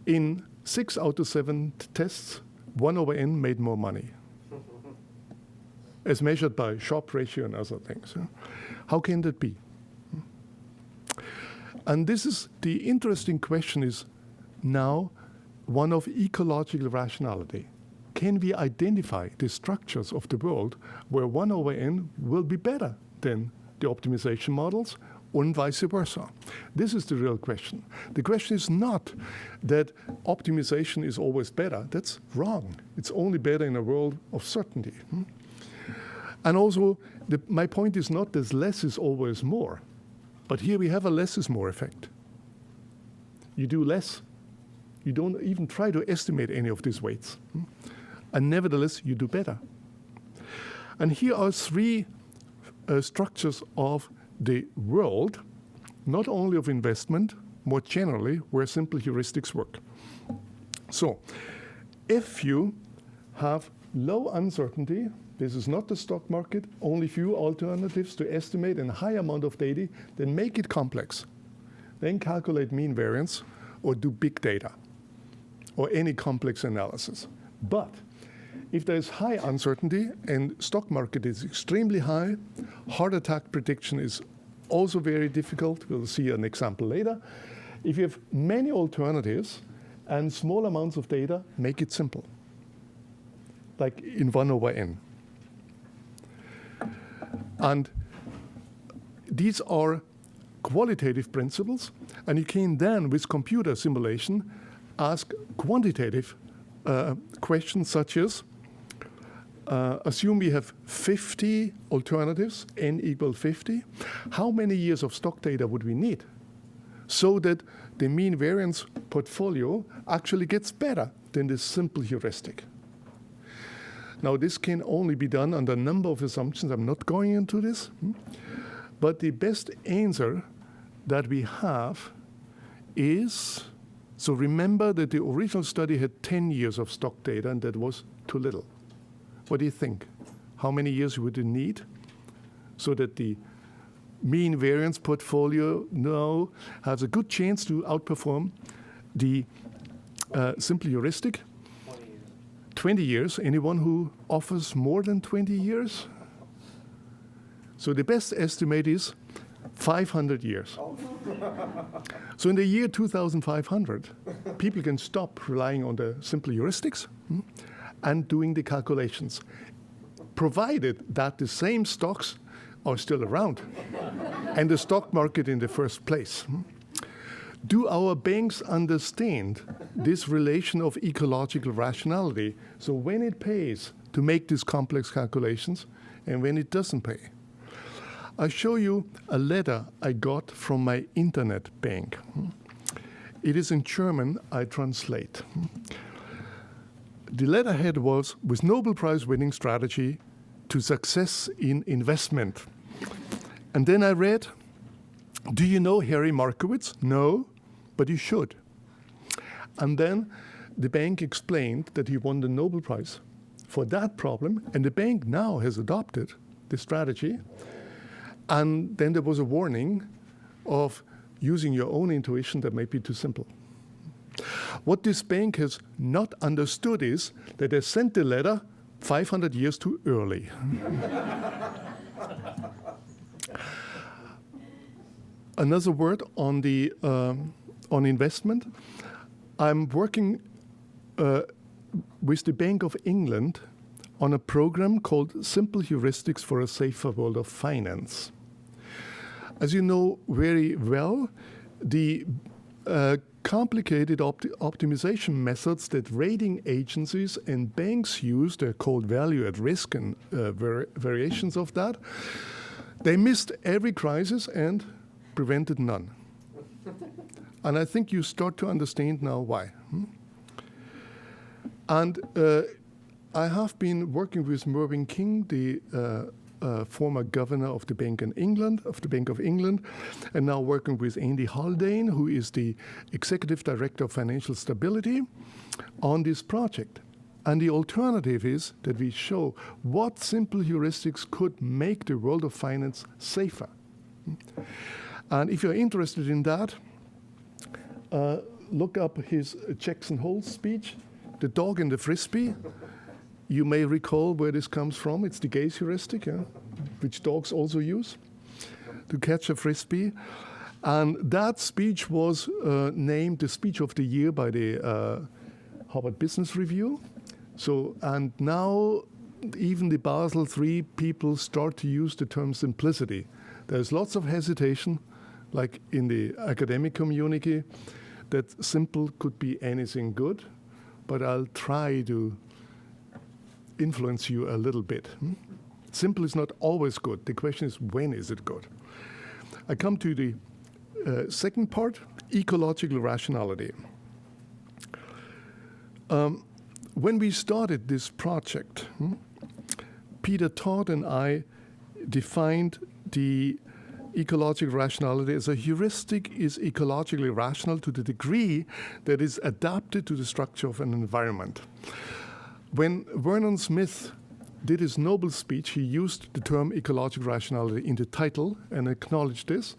In 6 out of 7 tests, 1 over n made more money, as measured by Sharpe ratio and other things. How can that be? And this is the interesting question, is now one of ecological rationality. Can we identify the structures of the world where 1 over n will be better than the optimization models, and vice versa? This is the real question. The question is not that optimization is always better. That's wrong. It's only better in a world of certainty. And also, my point is not that less is always more. But here we have a less is more effect. You do less. You don't even try to estimate any of these weights. And nevertheless, you do better. And here are 3 structures of the world, not only of investment, more generally, where simple heuristics work. So, if you have low uncertainty, this is not the stock market, only few alternatives to estimate and a high amount of data, then make it complex. Then calculate mean variance or do big data or any complex analysis. But if there is high uncertainty and stock market is extremely high, heart attack prediction is also very difficult. We'll see an example later. If you have many alternatives and small amounts of data, make it simple, like in 1 over n. And these are qualitative principles, and you can then, with computer simulation, ask quantitative questions such as, assume we have 50 alternatives, n equal 50. How many years of stock data would we need so that the mean variance portfolio actually gets better than this simple heuristic? Now, this can only be done under a number of assumptions. I'm not going into this. But the best answer that we have is, so remember that the original study had 10 years of stock data, and that was too little. What do you think? How many years would you need so that the mean variance portfolio now has a good chance to outperform the simple heuristic? 20 years. Anyone who offers more than 20 years? So the best estimate is 500 years. So in the year 2500, people can stop relying on the simple heuristics and doing the calculations, provided that the same stocks are still around and the stock market in the first place. Do our banks understand this relation of ecological rationality? So when it pays to make these complex calculations and when it doesn't pay? I'll show you a letter I got from my internet bank. It is in German, I translate. The letterhead was, with Nobel Prize winning strategy to success in investment. And then I read, do you know Harry Markowitz? No, but you should. And then the bank explained that he won the Nobel Prize for that problem, and the bank now has adopted the strategy. And then there was a warning of using your own intuition that might be too simple. What this bank has not understood is that they sent the letter 500 years too early. Another word on the on investment. I'm working with the Bank of England on a program called Simple Heuristics for a Safer World of Finance. As you know very well, the complicated optimization methods that rating agencies and banks use, they're called value at risk and variations of that, they missed every crisis and prevented none. And I think you start to understand now why. And I have been working with Mervyn King, the former governor of the Bank of England, and now working with Andy Haldane, who is the executive director of financial stability, on this project. And the alternative is that we show what simple heuristics could make the world of finance safer. And if you're interested in that, look up his Jackson Hole speech, The Dog and the Frisbee. You may recall where this comes from. It's the gaze heuristic, which dogs also use to catch a frisbee. And that speech was named the speech of the year by the Harvard Business Review. So, and now even the Basel III people start to use the term simplicity. There's lots of hesitation, like in the academic community, that simple could be anything good, but I'll try to influence you a little bit. Simple is not always good. The question is, when is it good? I come to the second part, ecological rationality. When we started this project, Peter Todd and I defined the ecological rationality as a heuristic is ecologically rational to the degree that is adapted to the structure of an environment. When Vernon Smith did his Nobel speech, he used the term ecological rationality in the title and acknowledged this.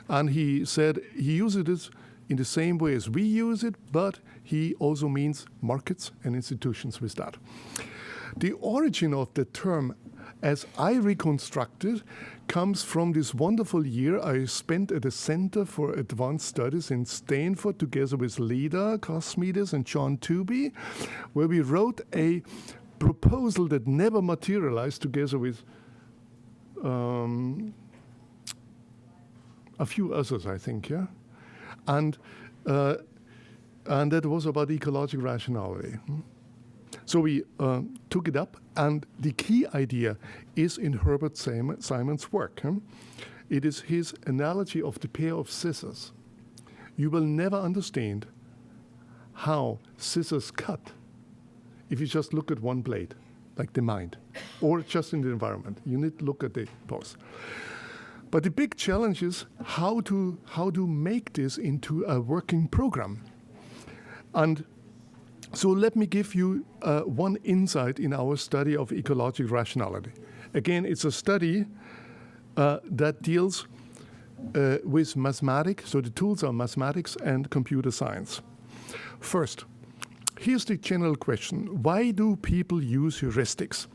And he said he uses it in the same way as we use it, but he also means markets and institutions with that. The origin of the term, as I reconstructed, comes from this wonderful year I spent at the Center for Advanced Studies in Stanford together with Leda Cosmides and John Tooby, where we wrote a proposal that never materialized together with a few others, I think, yeah? And that was about ecological rationality. So we took it up, and the key idea is in Herbert Simon's work. It is his analogy of the pair of scissors. You will never understand how scissors cut if you just look at one blade, like the mind, or just in the environment. You need to look at the both. But the big challenge is how to make this into a working program. And so let me give you one insight in our study of ecological rationality. Again, it's a study that deals with mathematics, so the tools are mathematics and computer science. First, here's the general question. Why do people use heuristics?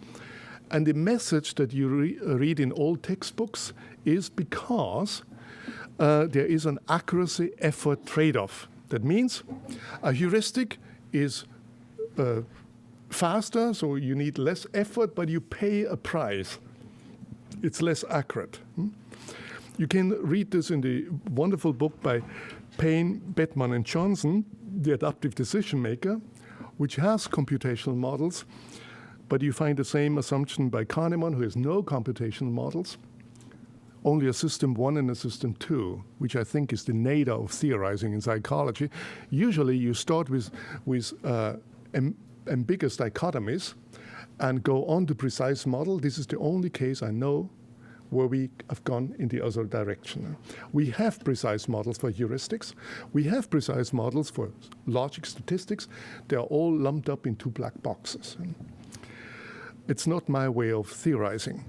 And the message that you read in all textbooks is because there is an accuracy-effort trade-off. That means a heuristic is faster, so you need less effort, but you pay a price. It's less accurate. You can read this in the wonderful book by Payne, Bettman, and Johnson, The Adaptive Decision Maker, which has computational models, but you find the same assumption by Kahneman, who has no computational models, only a system 1 and a system 2, which I think is the nadir of theorizing in psychology. Usually you start with ambiguous dichotomies and go on to precise model. This is the only case I know where we have gone in the other direction. We have precise models for heuristics. We have precise models for logic statistics. They are all lumped up in two black boxes. It's not my way of theorizing.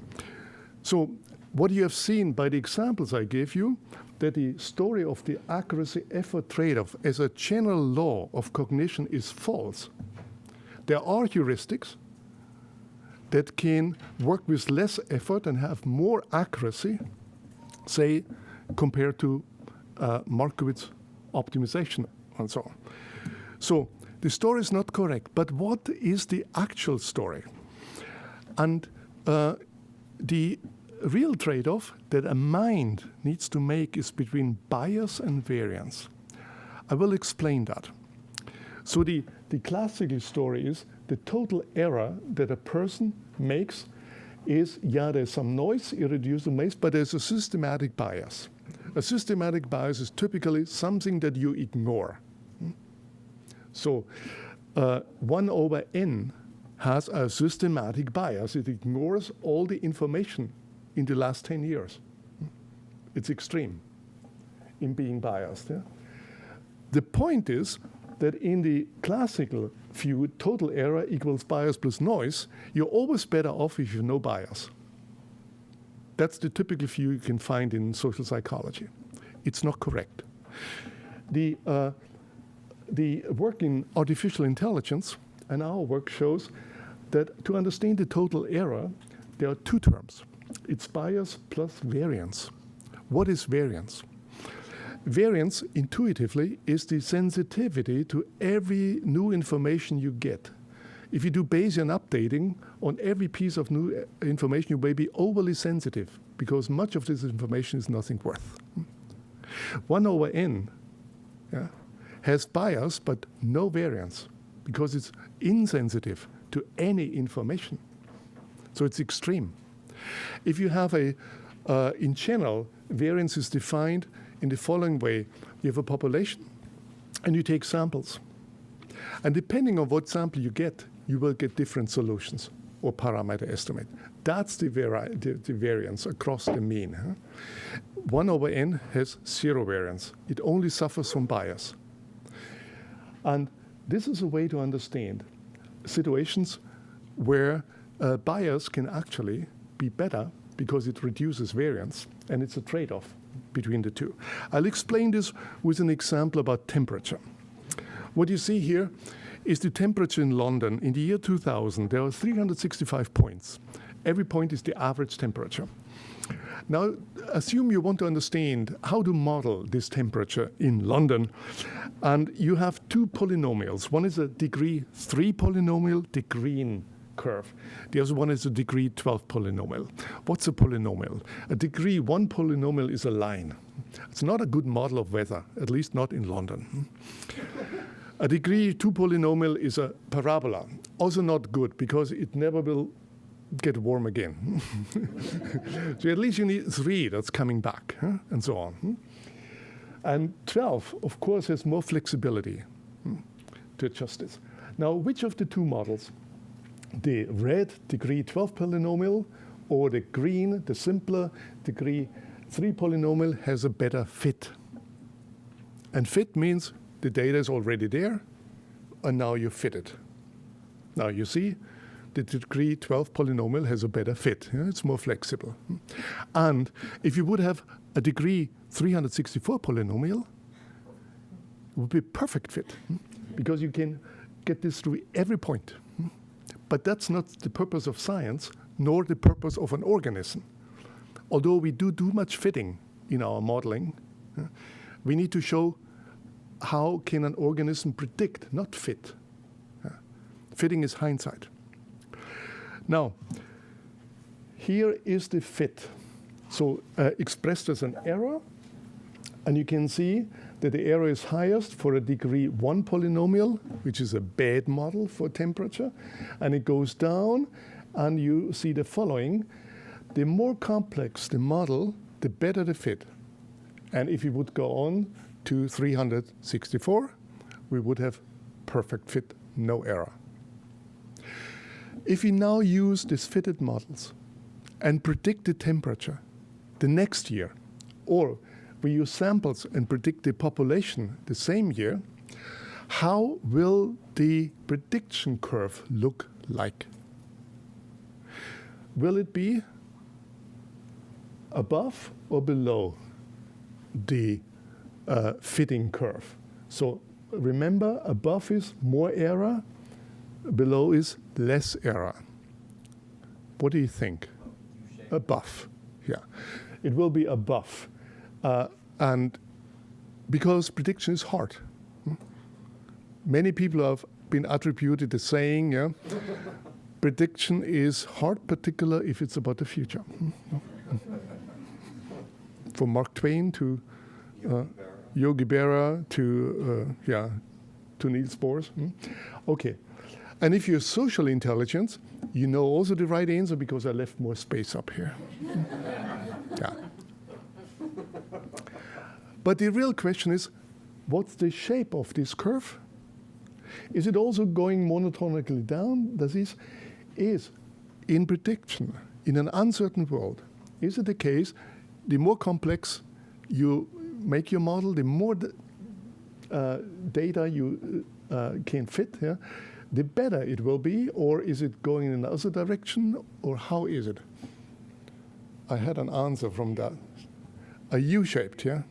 So what you have seen by the examples I gave you, that the story of the accuracy-effort trade-off as a general law of cognition is false. There are heuristics that can work with less effort and have more accuracy, say, compared to Markowitz optimization and so on. So the story is not correct, but what is the actual story? And the real trade-off that a mind needs to make is between bias and variance. I will explain that. So the classical story is the total error that a person makes is, yeah, there's some noise, irreducible noise, but there's a systematic bias. A systematic bias is typically something that you ignore. So 1 over n has a systematic bias. It ignores all the information in the last 10 years. It's extreme in being biased. Yeah? The point is that in the classical view, total error equals bias plus noise. You're always better off if you have no bias. That's the typical view you can find in social psychology. It's not correct. The work in artificial intelligence and our work shows that to understand the total error, there are two terms. It's bias plus variance. What is variance? Variance, intuitively, is the sensitivity to every new information you get. If you do Bayesian updating on every piece of new information, you may be overly sensitive because much of this information is nothing worth. 1 over n has bias but no variance because it's insensitive to any information. So it's extreme. If you have in general, variance is defined in the following way. You have a population and you take samples. And depending on what sample you will get different solutions or parameter estimate. That's the variance across the mean. 1 over n has 0 variance. It only suffers from bias. And this is a way to understand situations where bias can actually be better because it reduces variance, and it's a trade-off between the two. I'll explain this with an example about temperature. What you see here is the temperature in London. In the year 2000, there are 365 points. Every point is the average temperature. Now, assume you want to understand how to model this temperature in London, and you have two polynomials. One is a degree 3 polynomial, the green curve. The other one is a degree 12 polynomial. What's a polynomial? A degree 1 polynomial is a line. It's not a good model of weather, at least not in London. A degree 2 polynomial is a parabola, also not good because it never will get warm again. So at least you need 3 that's coming back, and so on. And 12, of course, has more flexibility to adjust this. Now, which of the two models, the red degree 12 polynomial or the green, the simpler degree 3 polynomial, has a better fit? And fit means the data is already there, and now you fit it. Now you see, the degree 12 polynomial has a better fit. It's more flexible. And if you would have a degree 364 polynomial, it would be a perfect fit because you can get this through every point. But that's not the purpose of science, nor the purpose of an organism. Although we do much fitting in our modeling, we need to show how can an organism predict, not fit. Fitting is hindsight. Now, here is the fit. So expressed as an error, and you can see that the error is highest for a degree 1 polynomial, which is a bad model for temperature, and it goes down, and you see the following. The more complex the model, the better the fit. And if you would go on to 364, we would have perfect fit, no error. If we now use these fitted models and predict the temperature, the next year, or we use samples and predict the population the same year, how will the prediction curve look like? Will it be above or below the fitting curve? So remember, above is more error, below is less error. What do you think? Above, yeah. It will be above. And because prediction is hard. Many people have been attributed the saying, yeah, prediction is hard, particularly if it's about the future. From Mark Twain to Yogi Berra to Niels Bohr. Okay. And if you're social intelligence, you know also the right answer because I left more space up here. Yeah. But the real question is, what's the shape of this curve? Is it also going monotonically down? That is in prediction, in an uncertain world, is it the case, the more complex you make your model, the more data you can fit, yeah, the better it will be, or is it going in another direction, or how is it? I had an answer from that. A U-shaped, yeah?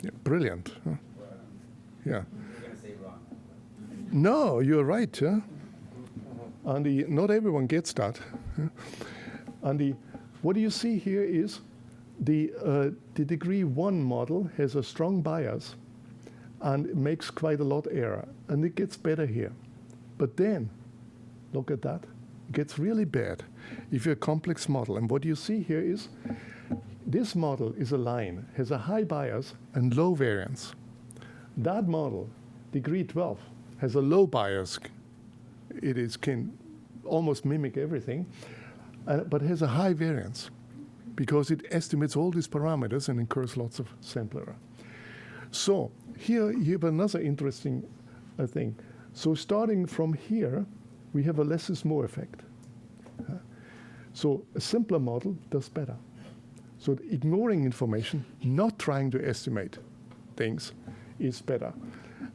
Yeah, brilliant. Huh? Yeah. You're going to say wrong. No, you're right. Yeah? And not everyone gets that. Yeah? And what you see here is the degree 1 model has a strong bias and it makes quite a lot error. And it gets better here. But then, look at that. It gets really bad if you're a complex model. And what you see here is this model is a line, has a high bias and low variance. That model, degree 12, has a low bias. It can almost mimic everything, but has a high variance because it estimates all these parameters and incurs lots of sample error. So here you have another interesting thing. So starting from here, we have a less is more effect. So a simpler model does better. So ignoring information, not trying to estimate things, is better.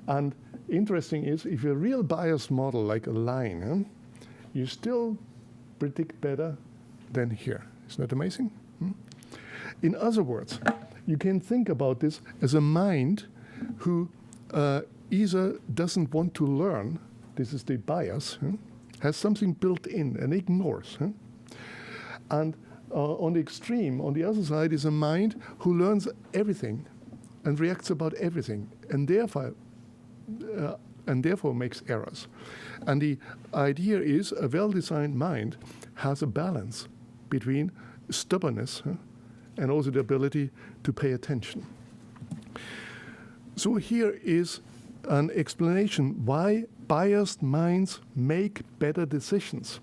And interesting is, if you're a real bias model like a line, you still predict better than here. Isn't that amazing? In other words, you can think about this as a mind who either doesn't want to learn, this is the bias, has something built in and ignores. And on the extreme, on the other side, is a mind who learns everything and reacts about everything, and therefore makes errors. And the idea is a well-designed mind has a balance between stubbornness and also the ability to pay attention. So here is an explanation why biased minds make better decisions.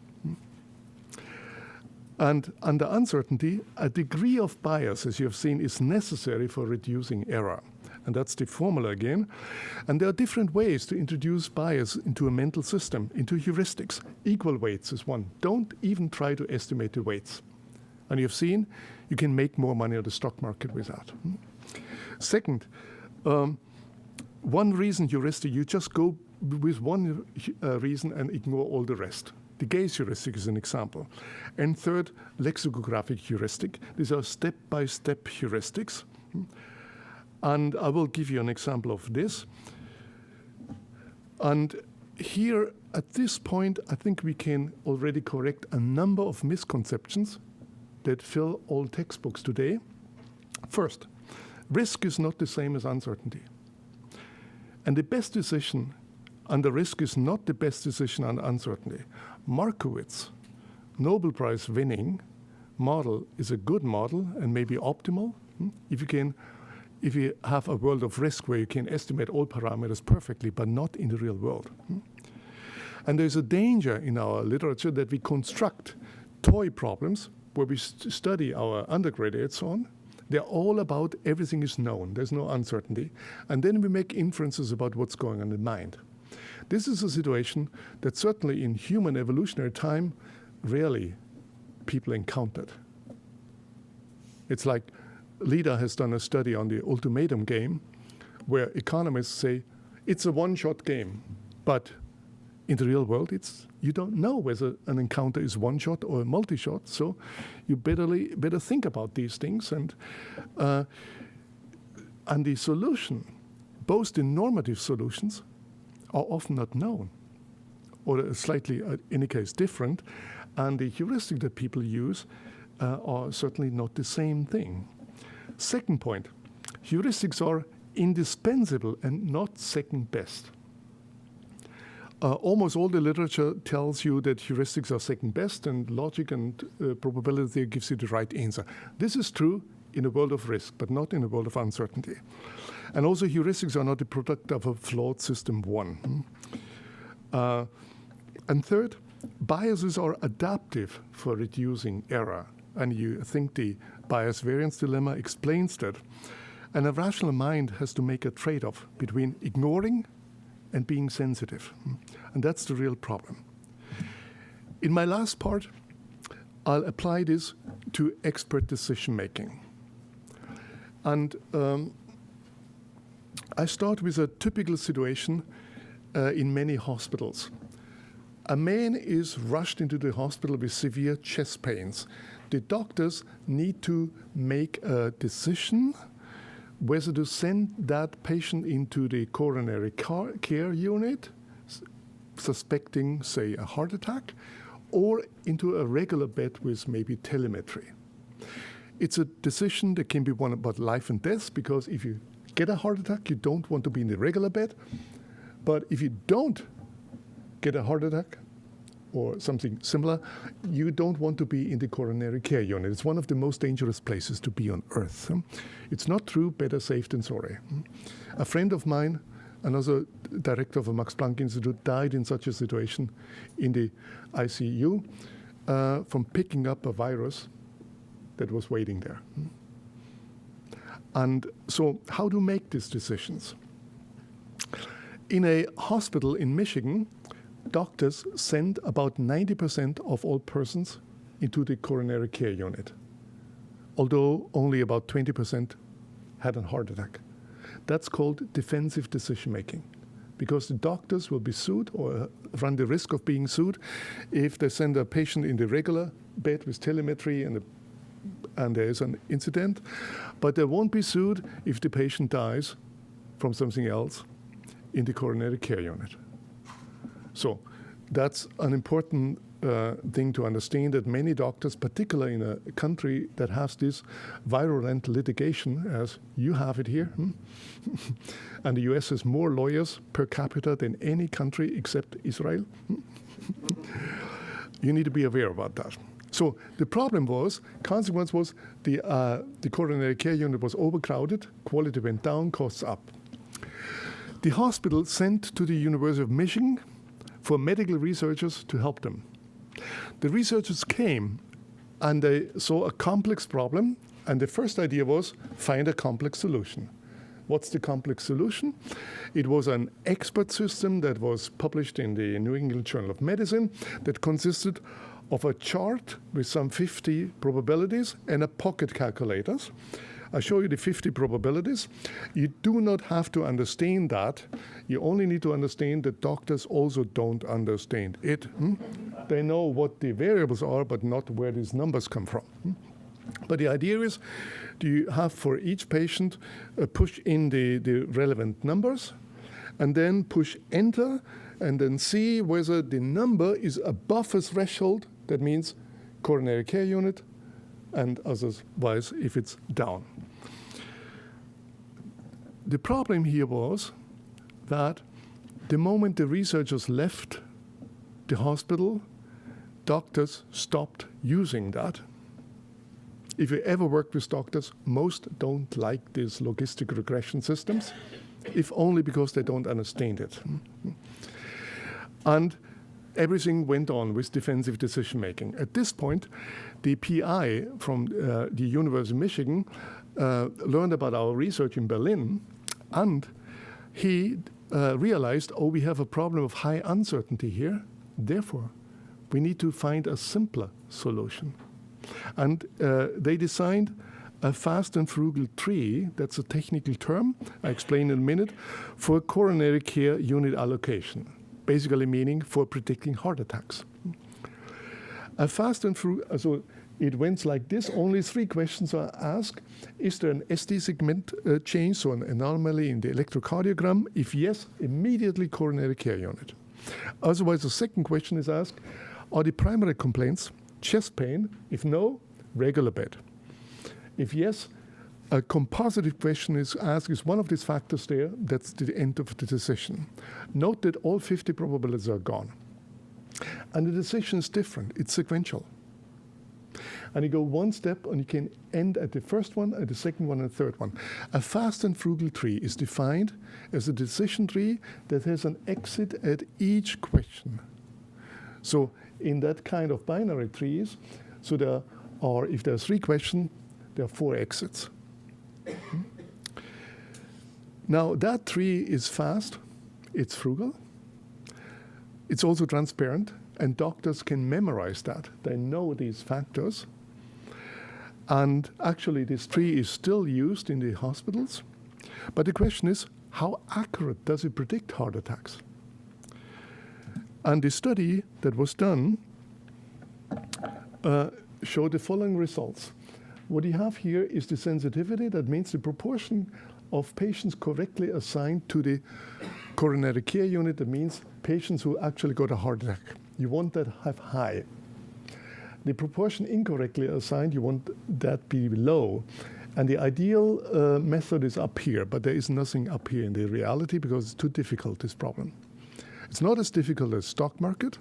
And under uncertainty, a degree of bias, as you have seen, is necessary for reducing error. And that's the formula again. And there are different ways to introduce bias into a mental system, into heuristics. Equal weights is one. Don't even try to estimate the weights. And you've seen, you can make more money on the stock market with that. Second, one reason heuristic, you just go with one reason and ignore all the rest. The gaze heuristic is an example. And third, lexicographic heuristic. These are step-by-step heuristics. And I will give you an example of this. And here, at this point, I think we can already correct a number of misconceptions that fill all textbooks today. First, risk is not the same as uncertainty. And the best decision under risk is not the best decision under uncertainty. Markowitz, Nobel Prize winning model is a good model and maybe optimal. If you have a world of risk where you can estimate all parameters perfectly, but not in the real world. And there's a danger in our literature that we construct toy problems where we study our undergraduates on. They're all about everything is known. There's no uncertainty. And then we make inferences about what's going on in the mind. This is a situation that certainly in human evolutionary time, rarely people encountered. It's like Lida has done a study on the ultimatum game, where economists say it's a one-shot game, but in the real world, you don't know whether an encounter is one-shot or a multi-shot, so you better think about these things. And the solution, both the normative solutions, are often not known, or slightly, in any case, different, and the heuristic that people use are certainly not the same thing. Second point, heuristics are indispensable and not second best. Almost all the literature tells you that heuristics are second best, and logic and probability gives you the right answer. This is true in a world of risk, but not in a world of uncertainty. And also, heuristics are not the product of a flawed system one. And third, biases are adaptive for reducing error. And you think the bias variance dilemma explains that. And a rational mind has to make a trade-off between ignoring and being sensitive. And that's the real problem. In my last part, I'll apply this to expert decision-making. And I start with a typical situation in many hospitals. A man is rushed into the hospital with severe chest pains. The doctors need to make a decision whether to send that patient into the coronary care unit, suspecting, say, a heart attack, or into a regular bed with maybe telemetry. It's a decision that can be one about life and death, because if you get a heart attack, you don't want to be in the regular bed. But if you don't get a heart attack, or something similar, you don't want to be in the coronary care unit. It's one of the most dangerous places to be on Earth. It's not true, better safe than sorry. A friend of mine, another director of a Max Planck Institute, died in such a situation in the ICU from picking up a virus that was waiting there. And so how to make these decisions? In a hospital in Michigan, doctors send about 90% of all persons into the coronary care unit, although only about 20% had a heart attack. That's called defensive decision-making, because the doctors will be sued or run the risk of being sued if they send a patient in the regular bed with telemetry and there is an incident, but they won't be sued if the patient dies from something else in the coronary care unit. So that's an important thing to understand, that many doctors, particularly in a country that has this virulent litigation, as you have it here, and the US has more lawyers per capita than any country except Israel, you need to be aware about that. So the consequence was the coronary care unit was overcrowded, quality went down, costs up. The hospital sent to the University of Michigan for medical researchers to help them. The researchers came and they saw a complex problem, and the first idea was find a complex solution. What's the complex solution? It was an expert system that was published in the New England Journal of Medicine that consisted of a chart with some 50 probabilities and a pocket calculators. I'll show you the 50 probabilities. You do not have to understand that. You only need to understand that doctors also don't understand it. They know what the variables are, but not where these numbers come from. But the idea is, do you have for each patient push in the relevant numbers, and then push enter, and then see whether the number is above a threshold. That means coronary care unit, and otherwise if it's down. The problem here was that the moment the researchers left the hospital, doctors stopped using that. If you ever worked with doctors, most don't like these logistic regression systems, if only because they don't understand it. And everything went on with defensive decision-making. At this point, the PI from the University of Michigan learned about our research in Berlin, and he realized, oh, we have a problem of high uncertainty here. Therefore, we need to find a simpler solution. And they designed a fast and frugal tree, that's a technical term, I explain in a minute, for coronary care unit allocation, basically meaning for predicting heart attacks. A fast and frugal, so it went like this. Only 3 questions are asked. Is there an ST segment change, so an anomaly in the electrocardiogram? If yes, immediately coronary care unit. Otherwise, the second question is asked, are the primary complaints chest pain? If no, regular bed. If yes, a compositive question is asked, is one of these factors there? That's the end of the decision. Note that all 50 probabilities are gone. And the decision is different. It's sequential. And you go one step, and you can end at the first one, at the second one, and the third one. A fast and frugal tree is defined as a decision tree that has an exit at each question. So in that kind of binary trees, so there are, if there are 3 questions, there are 4 exits. Now, that tree is fast, it's frugal, it's also transparent, and doctors can memorize that. They know these factors. And actually, this tree is still used in the hospitals. But the question is, how accurate does it predict heart attacks? And the study that was done showed the following results. What you have here is the sensitivity. That means the proportion of patients correctly assigned to the coronary care unit. That means patients who actually got a heart attack. You want that have high. The proportion incorrectly assigned, you want that be low. And the ideal method is up here, but there is nothing up here in the reality because it's too difficult, this problem. It's not as difficult as stock market,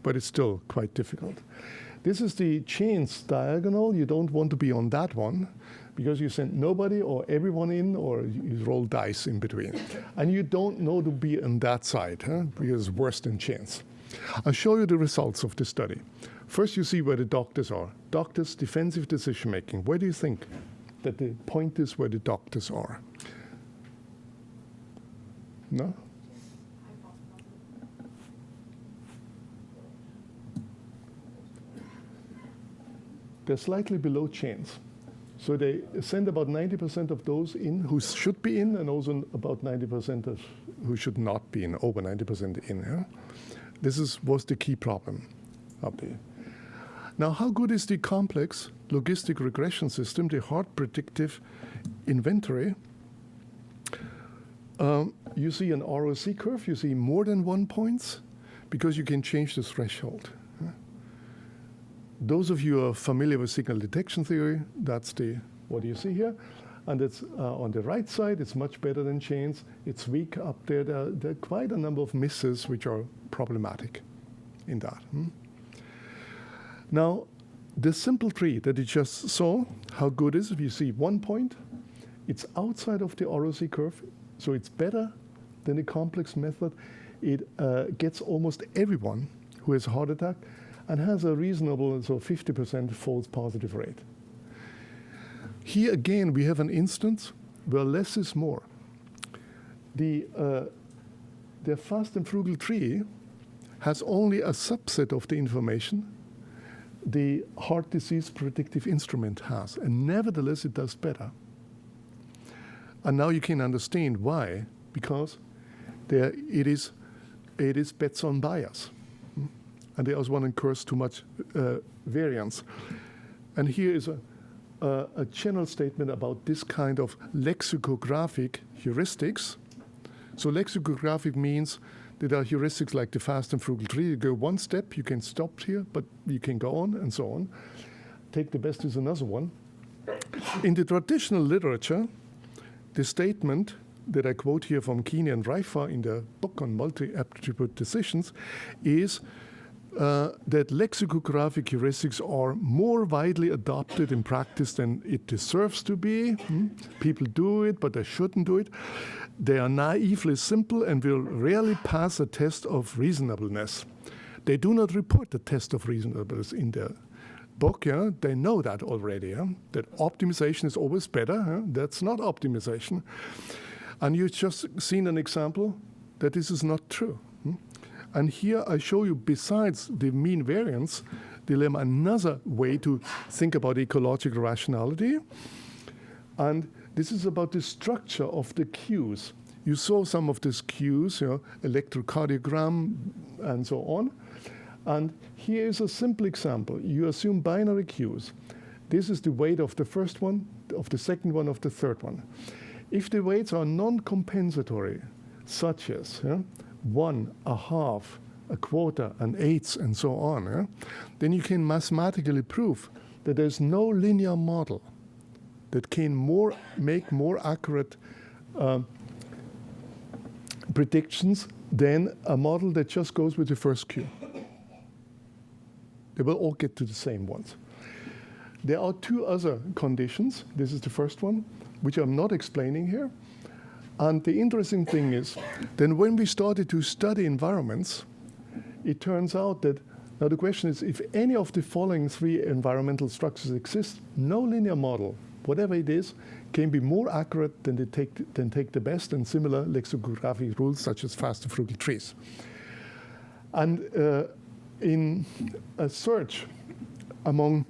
but it's still quite difficult. This is the chance diagonal. You don't want to be on that one because you send nobody or everyone in, or you roll dice in between. And you don't know to be on that side, because it's worse than chance. I'll show you the results of the study. First, you see where the doctors are. Doctors, defensive decision making. Where do you think that the point is where the doctors are? No? They're slightly below chance. So they send about 90% of those in who should be in, and also about 90% of who should not be in, over 90% in. Yeah? This was the key problem up there. Now, how good is the complex logistic regression system, the heart predictive inventory? You see an ROC curve. You see more than 1 point because you can change the threshold. Those of you who are familiar with signal detection theory, that's what you see here. And it's on the right side, it's much better than chance. It's weak up there. There are quite a number of misses which are problematic in that. Now, the simple tree that you just saw, how good is it? If you see 1 point, it's outside of the ROC curve, so it's better than the complex method. It gets almost everyone who has a heart attack and has a reasonable, so 50% false positive rate. Here again, we have an instance where less is more. The fast and frugal tree has only a subset of the information the heart disease predictive instrument has, and nevertheless it does better. And now you can understand why, because it is bets on bias. And they also want to encourage too much variance. And here is a general statement about this kind of lexicographic heuristics. So lexicographic means that there are heuristics like the fast and frugal tree. You go one step, you can stop here, but you can go on, and so on. Take the best is another one. In the traditional literature, the statement that I quote here from Keeney and Reifer in their book on multi-attribute decisions is that lexicographic heuristics are more widely adopted in practice than it deserves to be. People do it, but they shouldn't do it. They are naively simple and will rarely pass a test of reasonableness. They do not report the test of reasonableness in their book. Yeah? They know that already, yeah? That optimization is always better. Yeah? That's not optimization. And you've just seen an example that this is not true. And here I show you, besides the mean variance dilemma, another way to think about ecological rationality. And this is about the structure of the cues. You saw some of these cues, electrocardiogram and so on. And here is a simple example. You assume binary cues. This is the weight of the first one, of the second one, of the third one. If the weights are non-compensatory, such as 1, a half, a quarter, an eighth, and so on, then you can mathematically prove that there's no linear model that can make more accurate predictions than a model that just goes with the first cue. They will all get to the same ones. There are two other conditions. This is the first one, which I'm not explaining here. And the interesting thing is, then when we started to study environments, it turns out that, now the question is, if any of the following three environmental structures exist, no linear model, whatever it is, can be more accurate than take the best and similar lexicographic rules such as fast and frugal trees. And in a search among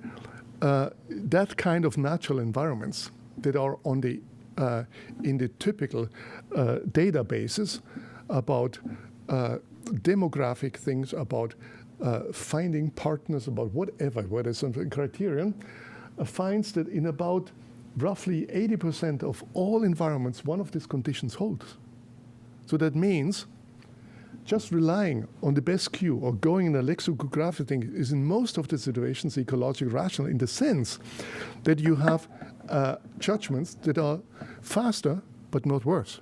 that kind of natural environments that are on the in the typical databases about demographic things, about finding partners, about whatever, where there's some criterion, finds that in about roughly 80% of all environments, one of these conditions holds. So that means just relying on the best cue or going in a lexicographic thing is in most of the situations ecological rational in the sense that you have judgments that are faster but not worse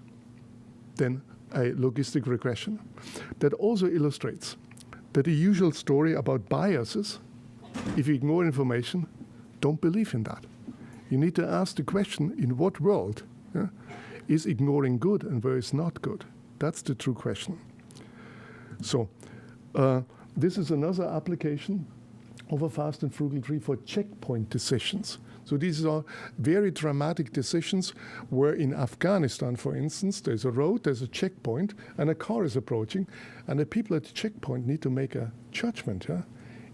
than a logistic regression. That also illustrates that the usual story about biases, if you ignore information, don't believe in that. You need to ask the question, in what world is ignoring good and where is not good? That's the true question. So this is another application of a fast and frugal tree for checkpoint decisions. So these are very dramatic decisions where in Afghanistan, for instance, there's a road, there's a checkpoint, and a car is approaching, and the people at the checkpoint need to make a judgment.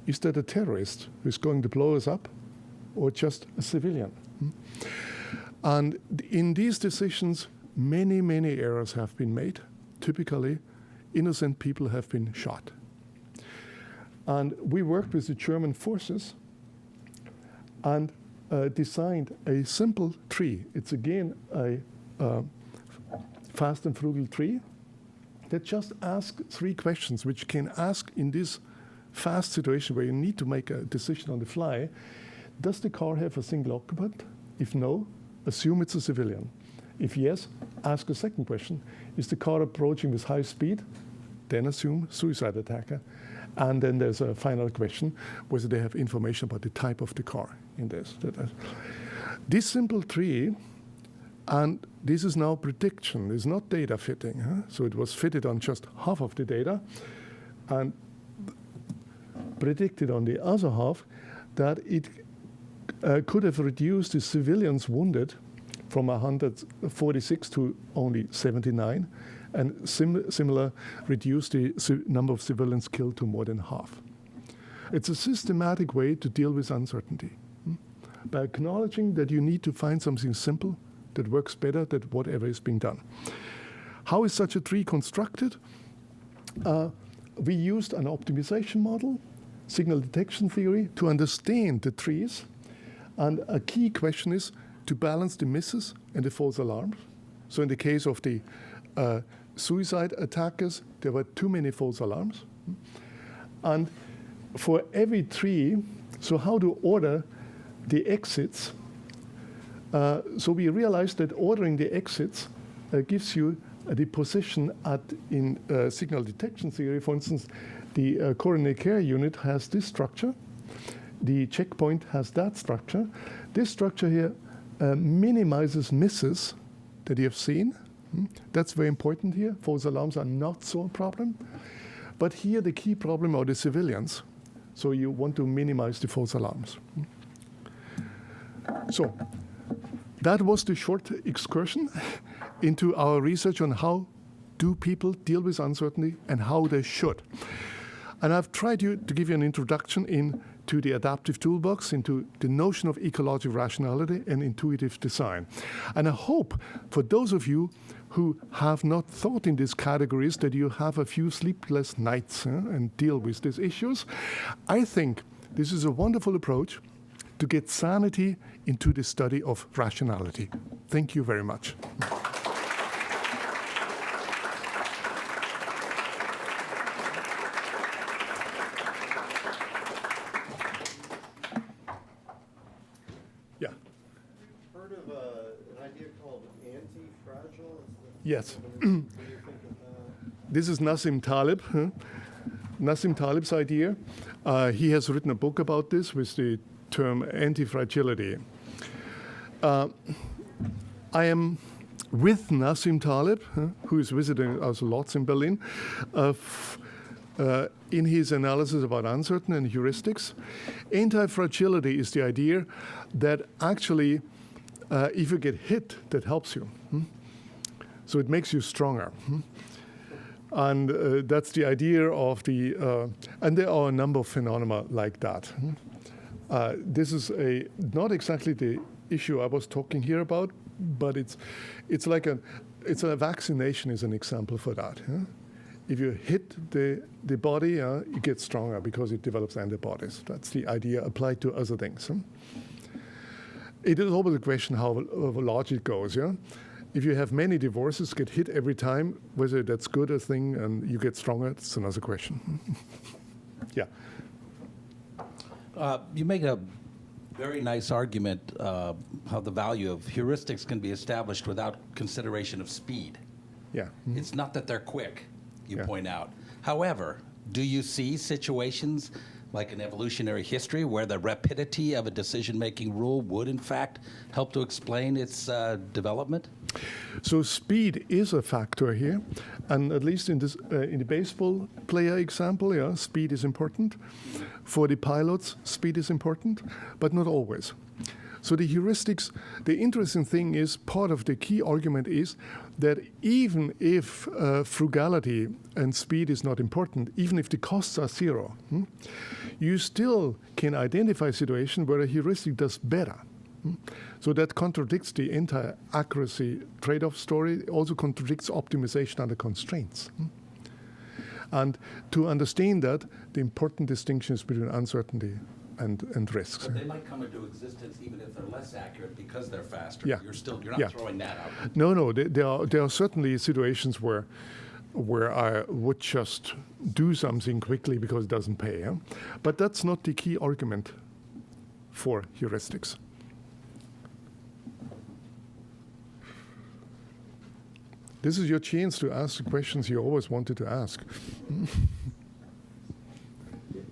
Is that a terrorist who's going to blow us up or just a civilian? And in these decisions, many, many errors have been made. Typically, innocent people have been shot. And we worked with the German forces and designed a simple tree. It's again a fast and frugal tree that just asks three questions, which can ask in this fast situation where you need to make a decision on the fly. Does the car have a single occupant? If no, assume it's a civilian. If yes, ask a second question. Is the car approaching with high speed? Then assume suicide attacker. And then there's a final question, whether they have information about the type of the car in this. This simple tree, and this is now prediction, is not data fitting. So it was fitted on just half of the data and predicted on the other half that it could have reduced the civilians wounded from 146 to only 79, and similar reduced the number of civilians killed to more than half. It's a systematic way to deal with uncertainty, by acknowledging that you need to find something simple that works better than whatever is being done. How is such a tree constructed? We used an optimization model, signal detection theory, to understand the trees. And a key question is to balance the misses and the false alarms. So in the case of the suicide attackers, there were too many false alarms. And for every tree, so how to order the exits. So we realized that ordering the exits gives you the position in signal detection theory. For instance, the coronary care unit has this structure. The checkpoint has that structure. This structure here minimizes misses that you have seen. That's very important here. False alarms are not so a problem. But here the key problem are the civilians. So you want to minimize the false alarms. So that was the short excursion into our research on how do people deal with uncertainty and how they should. And I've tried to give you an introduction in to the adaptive toolbox, into the notion of ecological rationality and intuitive design. And I hope for those of you who have not thought in these categories that you have a few sleepless nights and deal with these issues. I think this is a wonderful approach to get sanity into the study of rationality. Thank you very much. Yeah. Heard of an idea called anti-fragile? Yes. What do you think of that? This is Nassim Taleb. Nassim Taleb's idea. He has written a book about this with the term anti-fragility. I am with Nassim Taleb, who is visiting us lots in Berlin, in his analysis about uncertain and heuristics. Anti-fragility is the idea that actually, if you get hit, that helps you. So it makes you stronger. And that's the idea of the, and there are a number of phenomena like that. This is not exactly the issue I was talking here about, but it's like a vaccination is an example for that. If you hit the body, it gets stronger because it develops antibodies. That's the idea applied to other things. It is always a question how large it goes. If you have many divorces, get hit every time, whether that's good a thing and you get stronger, it's another question. Yeah. You make a very nice argument how the value of heuristics can be established without consideration of speed. Yeah. It's not that they're quick, you Yeah. point out. However, do you see situations like in evolutionary history where the rapidity of a decision-making rule would, in fact, help to explain its development? So speed is a factor here, and at least in this in the baseball player example, speed is important. For the pilots, speed is important, but not always. So the heuristics, the interesting thing is, part of the key argument is that even if frugality and speed is not important, even if the costs are zero, you still can identify a situation where a heuristic does better. So that contradicts the entire accuracy trade-off story. It also contradicts optimization under constraints. And to understand that, the important distinction is between uncertainty and risks. But they might come into existence even if they're less accurate because they're faster. Yeah. You're not throwing that out. No. There are certainly situations where I would just do something quickly because it doesn't pay. But that's not the key argument for heuristics. This is your chance to ask the questions you always wanted to ask.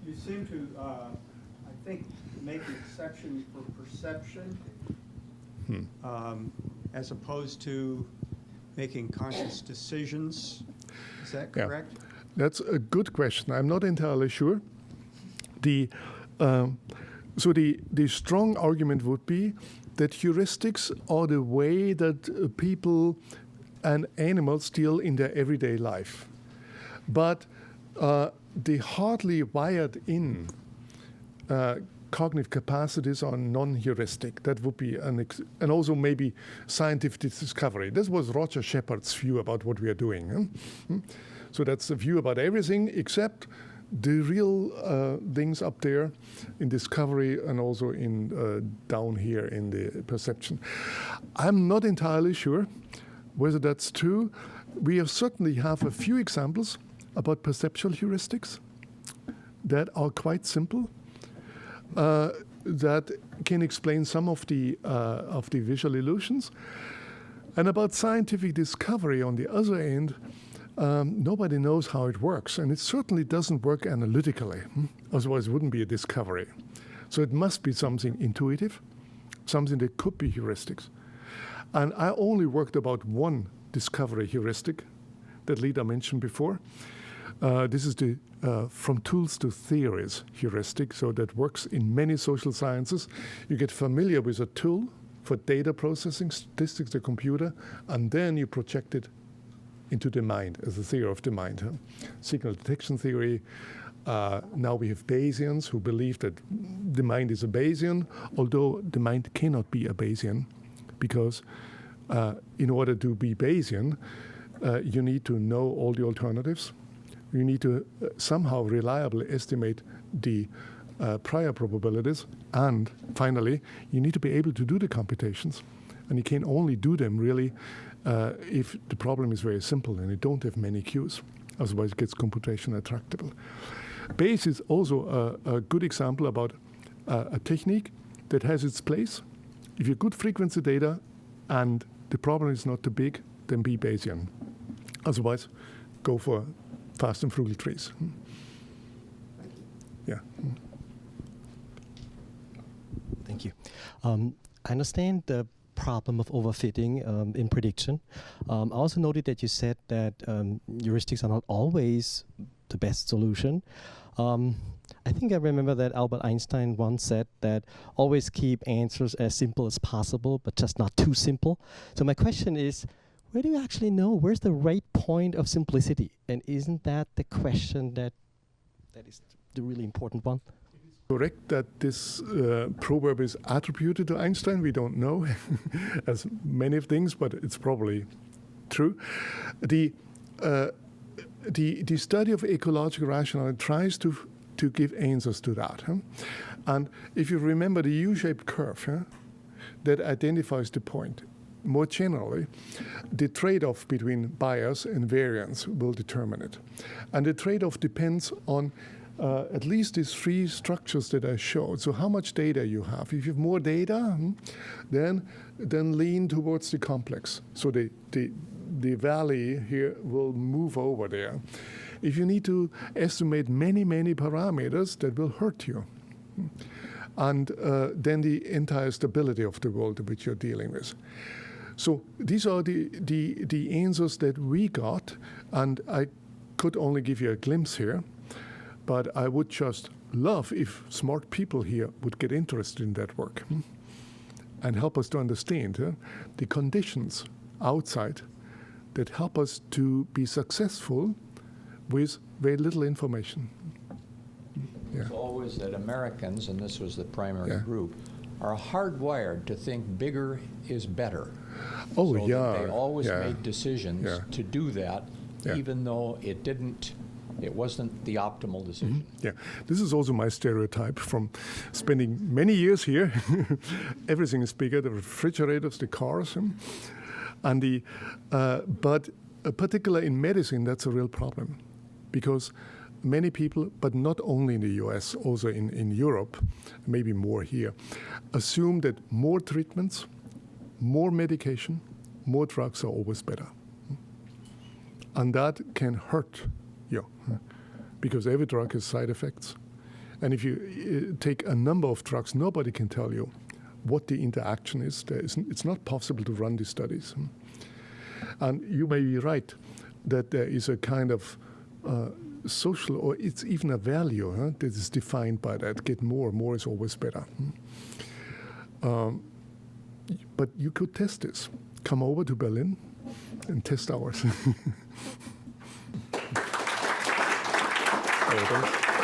You seem to, I think, make an exception for perception as opposed to making conscious decisions. Is that correct? Yeah. That's a good question. I'm not entirely sure. So the strong argument would be that heuristics are the way that people and animals deal in their everyday life. But they hardly wired in cognitive capacities are non-heuristic. That would be and also maybe scientific discovery. This was Roger Shepard's view about what we are doing. So that's a view about everything except the real things up there in discovery and also in down here in the perception. I'm not entirely sure whether that's true. We certainly have a few examples about perceptual heuristics that are quite simple, that can explain some of the visual illusions. And about scientific discovery on the other end, nobody knows how it works, and it certainly doesn't work analytically. Otherwise, it wouldn't be a discovery. So it must be something intuitive, something that could be heuristics. And I only worked about one discovery heuristic that Lida mentioned before. This is the from tools to theories heuristic, so that works in many social sciences. You get familiar with a tool for data processing, statistics, the computer, and then you project it into the mind as a theory of the mind. Signal detection theory, Now we have Bayesians who believe that the mind is a Bayesian, although the mind cannot be a Bayesian, because in order to be Bayesian, you need to know all the alternatives. You need to somehow reliably estimate the prior probabilities, and finally, you need to be able to do the computations. And you can only do them really if the problem is very simple and you don't have many Qs. Otherwise, it gets computation attractable. Bayes is also a good example about a technique that has its place. If you have good frequency data and the problem is not too big, then be Bayesian. Otherwise, go for fast and frugal trees. Yeah. Thank you. I understand the problem of overfitting in prediction. I also noted that you said that heuristics are not always the best solution. I think I remember that Albert Einstein once said that always keep answers as simple as possible, but just not too simple. So my question is, where do you actually know? Where's the right point of simplicity? And isn't that the question that is the really important one? Correct that this proverb is attributed to Einstein. We don't know, as many things, but it's probably true. The study of ecological rationality tries to give answers to that. And if you remember the U-shaped curve that identifies the point, more generally, the trade-off between bias and variance will determine it. And the trade-off depends on at least these three structures that I showed. So how much data you have. If you have more data, then lean towards the complex. So the valley here will move over there. If you need to estimate many, many parameters, that will hurt you. And then the entire stability of the world which you're dealing with. So these are the answers that we got, and I could only give you a glimpse here, but I would just love if smart people here would get interested in that work and help us to understand the conditions outside that help us to be successful with very little information. Yeah. It's always that Americans, and this was the primary Yeah. group, are hardwired to think bigger is better. Oh, so yeah. that they always Yeah. made decisions Yeah. to do that, Yeah. even though it wasn't the optimal decision. Yeah, this is also my stereotype from spending many years here. Everything is bigger, the refrigerators, the cars. And but particularly in medicine, that's a real problem. Because many people, but not only in the US, also in Europe, maybe more here, assume that more treatments, more medication, more drugs are always better. And that can hurt you, because every drug has side effects. And if you take a number of drugs, nobody can tell you what the interaction is. It's not possible to run these studies. And you may be right that there is a kind of social, or it's even a value that is defined by that. Get more is always better. But you could test this. Come over to Berlin and test ours. There it is.